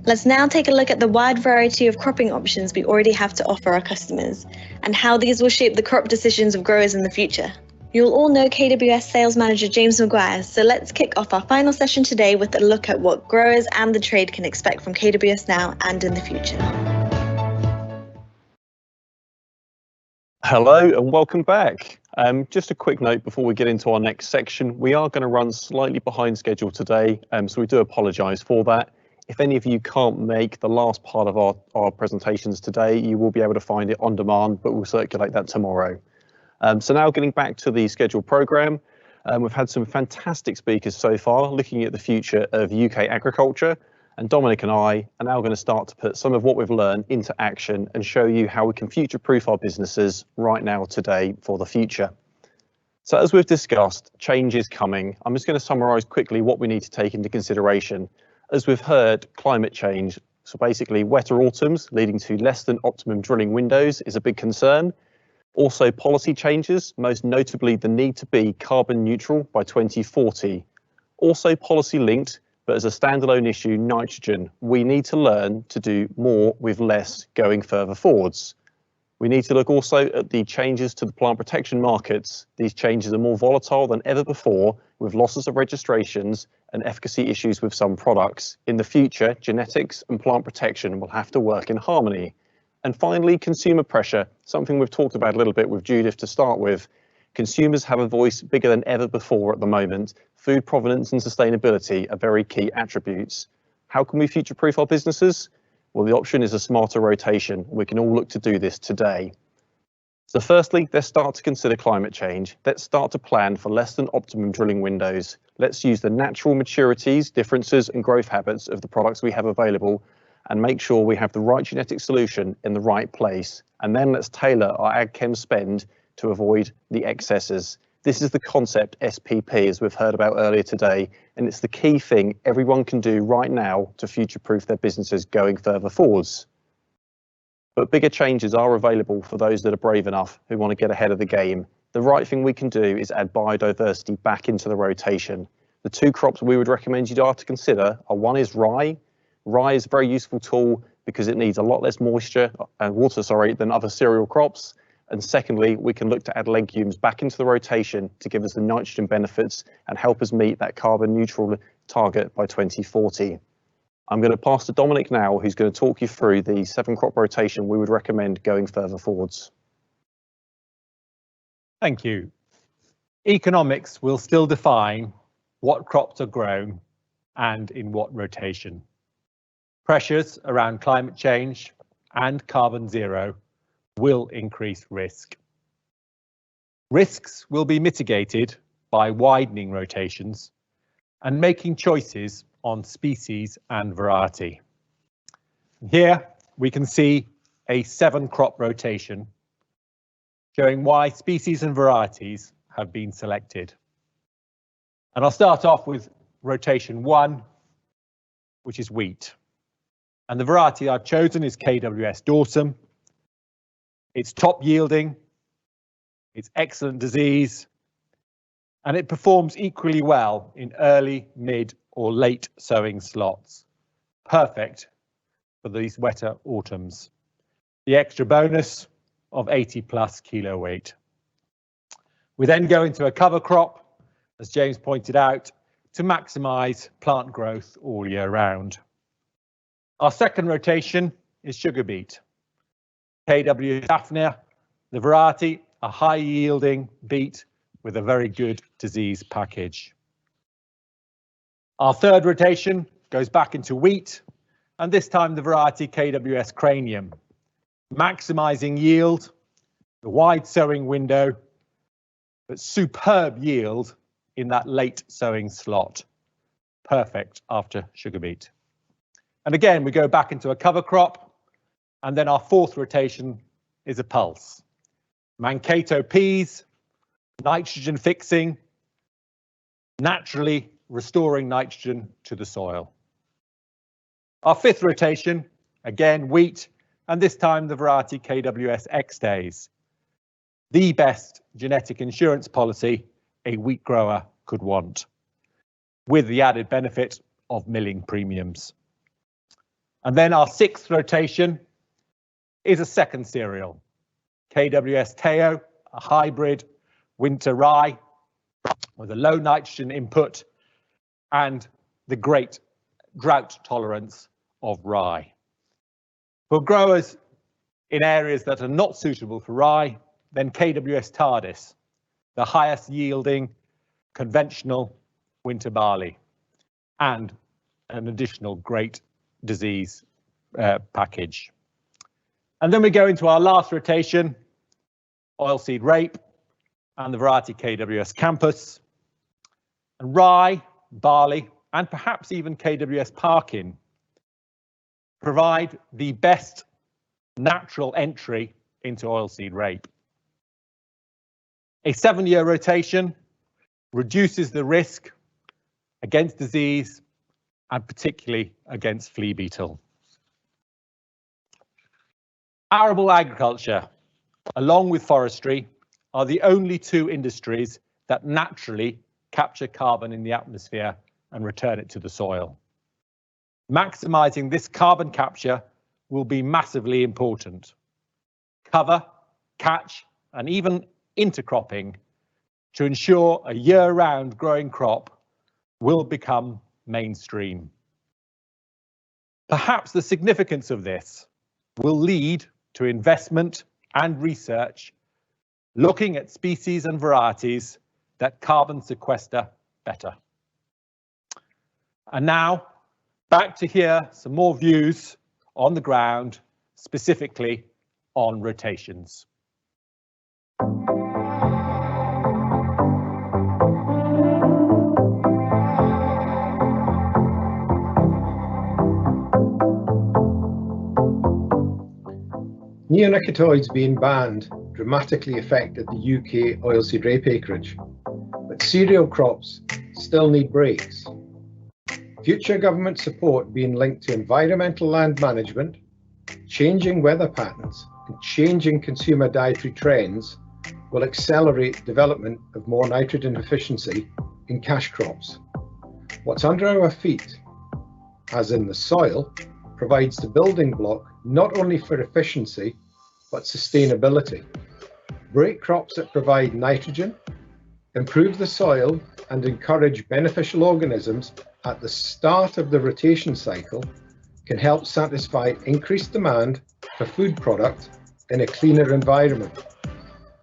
Speaker 20: Let's now take a look at the wide variety of cropping options we already have to offer our customers, and how these will shape the crop decisions of growers in the future. You'll all know KWS Sales Manager James Maguire, so let's kick off our final session today with a look at what growers and the trade can expect from KWS now and in the future.
Speaker 1: Hello and welcome back. Just a quick note before we get into our next section. We are going to run slightly behind schedule today, so we do apologise for that. If any of you can't make the last part of our presentations today, you will be able to find it on demand, but we'll circulate that tomorrow. So now getting back to the scheduled programme, we've had some fantastic speakers so far looking at the future of UK agriculture, and Dominic and I are now going to start to put some of what we've learned into action and show you how we can future-proof our businesses right now today for the future. So as we've discussed, change is coming. I'm just going to summarise quickly what we need to take into consideration. As we've heard, climate change, so basically wetter autumns leading to less than optimum drilling windows is a big concern. Also policy changes, most notably the need to be carbon neutral by 2040. Also policy linked, but as a standalone issue, nitrogen. We need to learn to do more with less going further forwards. We need to look also at the changes to the plant protection markets. These changes are more volatile than ever before, with losses of registrations and efficacy issues with some products. In the future, genetics and plant protection will have to work in harmony. And finally, consumer pressure, something we've talked about a little bit with Judith to start with. Consumers have a voice bigger than ever before at the moment. Food provenance and sustainability are very key attributes. How can we future-proof our businesses? Well, the option is a smarter rotation. We can all look to do this today. So firstly, let's start to consider climate change. Let's start to plan for less than optimum drilling windows. Let's use the natural maturities, differences and growth habits of the products we have available and make sure we have the right genetic solution in the right place. And then let's tailor our ag chem spend to avoid the excesses. This is the concept SPP, as we've heard about earlier today, and it's the key thing everyone can do right now to future-proof their businesses going further forwards. But bigger changes are available for those that are brave enough who want to get ahead of the game. The right thing we can do is add biodiversity back into the rotation. The two crops we would recommend you to consider are, one is rye. Rye is a very useful tool because it needs a lot less moisture and water, than other cereal crops. And secondly, we can look to add legumes back into the rotation to give us the nitrogen benefits and help us meet that carbon neutral target by 2040. I'm going to pass to Dominic now, who's going to talk you through the 7 crop rotation we would recommend going further forwards.
Speaker 21: Thank you. Economics will still define what crops are grown and in what rotation. Pressures around climate change and carbon zero will increase risk. Risks will be mitigated by widening rotations and making choices on species and variety. Here we can see a 7 crop rotation showing why species and varieties have been selected. And I'll start off with rotation 1, which is wheat. And the variety I've chosen is KWS Dorsum. It's top yielding, it's excellent disease, and it performs equally well in early, mid or late sowing slots. Perfect for these wetter autumns. The extra bonus of 80+ kilo weight. We then go into a cover crop, as James pointed out, to maximise plant growth all year round. Our second rotation is sugar beet. KW Daphnia, the variety, a high yielding beet with a very good disease package. Our third rotation goes back into wheat, and this time the variety KWS Cranium, maximising yield, the wide sowing window, but superb yield in that late sowing slot. Perfect after sugar beet. And again, we go back into a cover crop, and then our fourth rotation is a pulse. Mankato peas, nitrogen fixing, naturally restoring nitrogen to the soil. Our fifth rotation, again wheat, and this time the variety KWS X-Days. The best genetic insurance policy a wheat grower could want, with the added benefit of milling premiums. And then our sixth rotation is a second cereal, KWS Teo, a hybrid winter rye with a low nitrogen input and the great drought tolerance of rye. For growers in areas that are not suitable for rye, then KWS Tardis, the highest yielding conventional winter barley, and an additional great disease package. And then we go into our last rotation, oilseed rape and the variety KWS Campus, and rye, barley, and perhaps even KWS Parkin provide the best natural entry into oilseed rape. A 7-year rotation reduces the risk against disease and particularly against flea beetle. Arable agriculture, along with forestry, are the only two industries that naturally capture carbon in the atmosphere and return it to the soil. Maximising this carbon capture will be massively important. Cover, catch, and even intercropping to ensure a year-round growing crop will become mainstream. Perhaps the significance of this will lead to investment and research looking at species and varieties that carbon sequester better. And now, back to hear some more views on the ground, specifically on rotations.
Speaker 7: Neonicotinoids being banned dramatically affected the UK oilseed rape acreage, but cereal crops still need breaks. Future government support being linked to environmental land management, changing weather patterns, and changing consumer dietary trends will accelerate development of more nitrogen efficiency in cash crops. What's under our feet, as in the soil, provides the building block not only for efficiency, but sustainability. Break crops that provide nitrogen, improve the soil, and encourage beneficial organisms at the start of the rotation cycle can help satisfy increased demand for food product in a cleaner environment.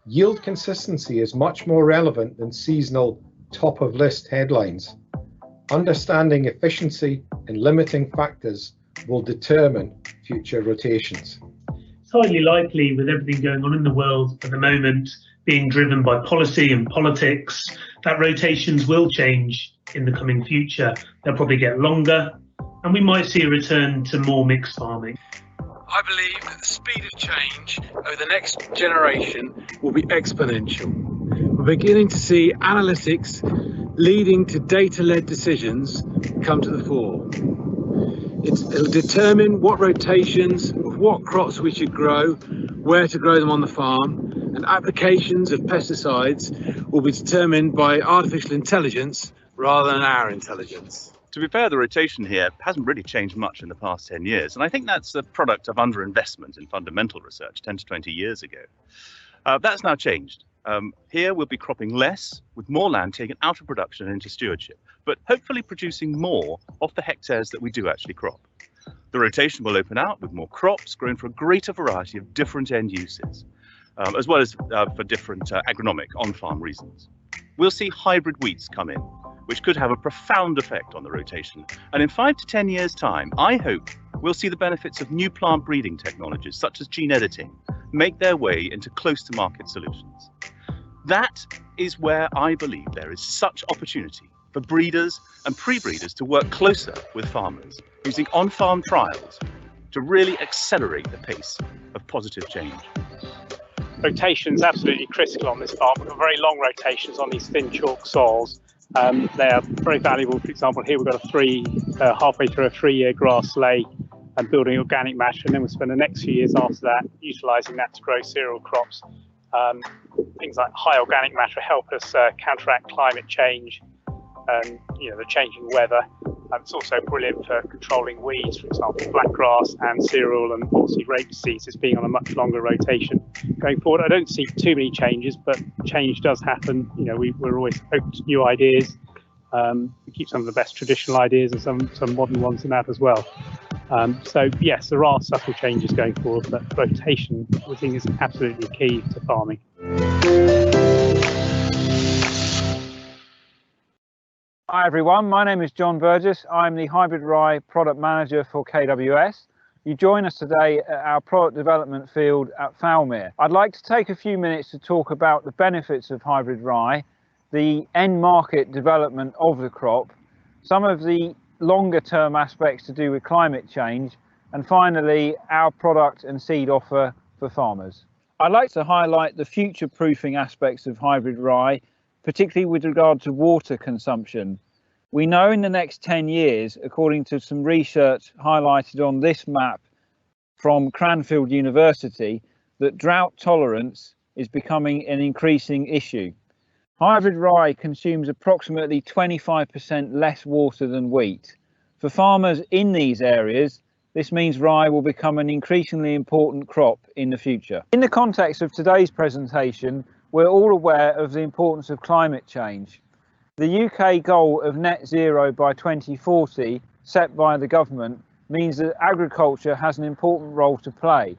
Speaker 7: Yield consistency is much more relevant than seasonal top-of-list headlines. Understanding efficiency and limiting factors will determine future rotations.
Speaker 8: It's highly likely, with everything going on in the world at the moment, being driven by policy and politics, that rotations will change in the coming future. They'll probably get longer, and we might see a return to more mixed farming.
Speaker 9: I believe that the speed of change over the next generation will be exponential. We're beginning to see analytics leading to data-led decisions come to the fore. It'll determine what rotations of what crops we should grow, where to grow them on the farm, and applications of pesticides will be determined by artificial intelligence rather than our intelligence.
Speaker 10: To be fair, the rotation here hasn't really changed much in the past 10 years, and I think that's a product of underinvestment in fundamental research 10 to 20 years ago. That's now changed. Here we'll be cropping less, with more land taken out of production and into stewardship, but hopefully producing more off the hectares that we do actually crop. The rotation will open out with more crops grown for a greater variety of different end uses, as well as for different agronomic on-farm reasons. We'll see hybrid wheats come in, which could have a profound effect on the rotation. And in 5 to 10 years' time, I hope we'll see the benefits of new plant breeding technologies, such as gene editing, make their way into close-to-market solutions. That is where I believe there is such opportunity for breeders and pre-breeders to work closer with farmers, using on-farm trials to really accelerate the pace of positive change.
Speaker 11: Rotation is absolutely critical on this farm. We've got very long rotations on these thin chalk soils. They are very valuable. For example, here we've got halfway through a 3-year grass lay and building organic matter, and then we'll spend the next few years after that utilising that to grow cereal crops. Things like high organic matter help us counteract climate change and the changing weather. It's also brilliant for controlling weeds, for example, blackgrass and cereal and obviously rape seeds as being on a much longer rotation. Going forward, I don't see too many changes, but change does happen. We're always open to new ideas. We keep some of the best traditional ideas and some modern ones in that as well. So yes, there are subtle changes going forward, but rotation I think is absolutely key to farming.
Speaker 2: Hi everyone, my name is John Burgess. I'm the Hybrid Rye Product Manager for KWS. You join us today at our product development field at Falmere. I'd like to take a few minutes to talk about the benefits of hybrid rye, the end market development of the crop, some of the longer term aspects to do with climate change, and finally our product and seed offer for farmers. I'd like to highlight the future proofing aspects of hybrid rye, particularly with regard to water consumption. We know in the next 10 years, according to some research highlighted on this map from Cranfield University, that drought tolerance is becoming an increasing issue. Hybrid rye consumes approximately 25% less water than wheat. For farmers in these areas, this means rye will become an increasingly important crop in the future. In the context of today's presentation, we're all aware of the importance of climate change. The UK goal of net zero by 2040 set by the government means that agriculture has an important role to play.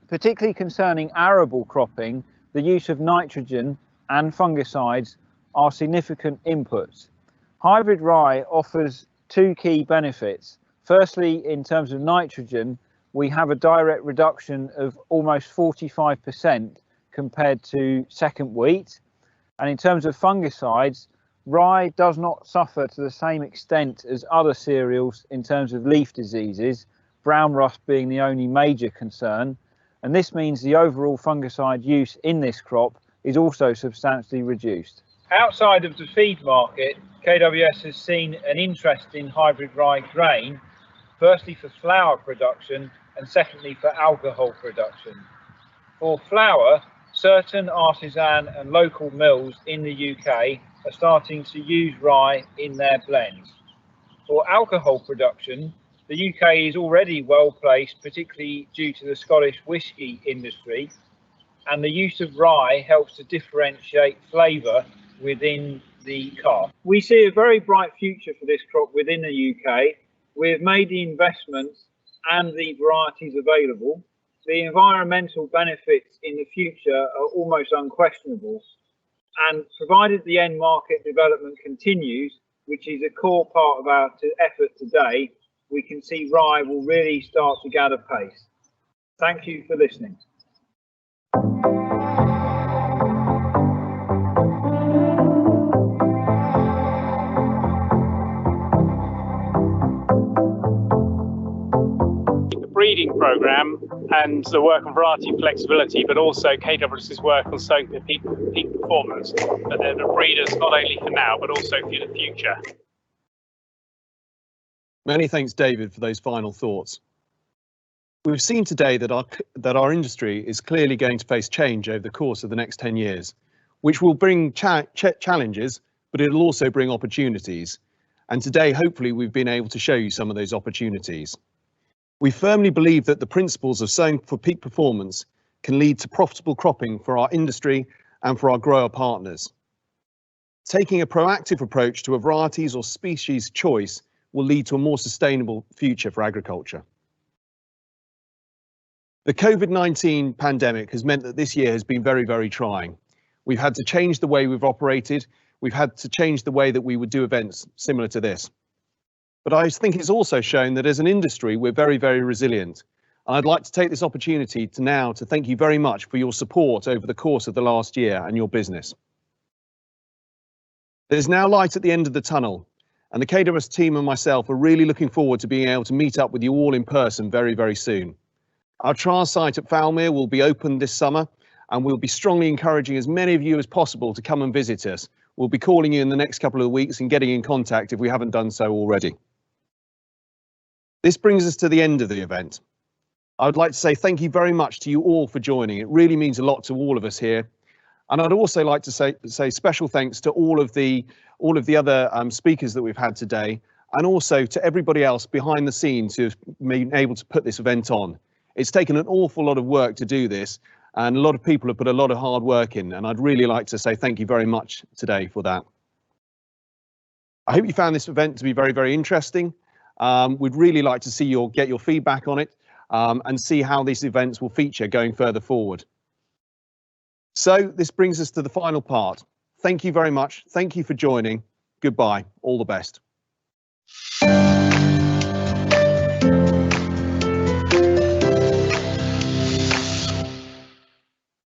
Speaker 2: Particularly concerning arable cropping, the use of nitrogen and fungicides are significant inputs. Hybrid rye offers two key benefits. Firstly, in terms of nitrogen, we have a direct reduction of almost 45% compared to second wheat, and in terms of fungicides, rye does not suffer to the same extent as other cereals in terms of leaf diseases, brown rust being the only major concern, and this means the overall fungicide use in this crop is also substantially reduced. Outside of the feed market, KWS has seen an interest in hybrid rye grain, firstly for flour production and secondly for alcohol production. For flour, certain artisan and local mills in the UK are starting to use rye in their blends. For alcohol production, the UK is already well placed, particularly due to the Scottish whisky industry, and the use of rye helps to differentiate flavour within the carp. We see a very bright future for this crop within the UK. We've made the investments and the varieties available. The environmental benefits in the future are almost unquestionable, and provided the end market development continues, which is a core part of our effort today, we can see rye will really start to gather pace. Thank you for listening.
Speaker 11: Breeding program and the work on variety flexibility, but also KWS's work on sowing for peak performance, that they're the breeders not only for now but also for the future.
Speaker 1: Many thanks, David, for those final thoughts. We've seen today that our industry is clearly going to face change over the course of the next 10 years, which will bring challenges, but it'll also bring opportunities. And today, hopefully, we've been able to show you some of those opportunities. We firmly believe that the principles of sowing for peak performance can lead to profitable cropping for our industry and for our grower partners. Taking a proactive approach to a varieties or species choice will lead to a more sustainable future for agriculture. The COVID-19 pandemic has meant that this year has been very, very trying. We've had to change the way we've operated. we've had to change the way that we would do events similar to this. But I think it's also shown that as an industry, we're very, very resilient. And I'd like to take this opportunity to thank you very much for your support over the course of the last year and your business. There's now light at the end of the tunnel, and the KWS team and myself are really looking forward to being able to meet up with you all in person very, very soon. Our trial site at Falmere will be open this summer, and we'll be strongly encouraging as many of you as possible to come and visit us. We'll be calling you in the next couple of weeks and getting in contact if we haven't done so already. This brings us to the end of the event. I would like to say thank you very much to you all for joining. It really means a lot to all of us here. And I'd also like to say special thanks to all of the other speakers that we've had today, and also to everybody else behind the scenes who've been able to put this event on. It's taken an awful lot of work to do this, and a lot of people have put a lot of hard work in, and I'd really like to say thank you very much today for that. I hope you found this event to be very, very interesting. We'd really like to see get your feedback on it and see how these events will feature going further forward. So this brings us to the final part. Thank you very much. Thank you for joining. Goodbye. All the best.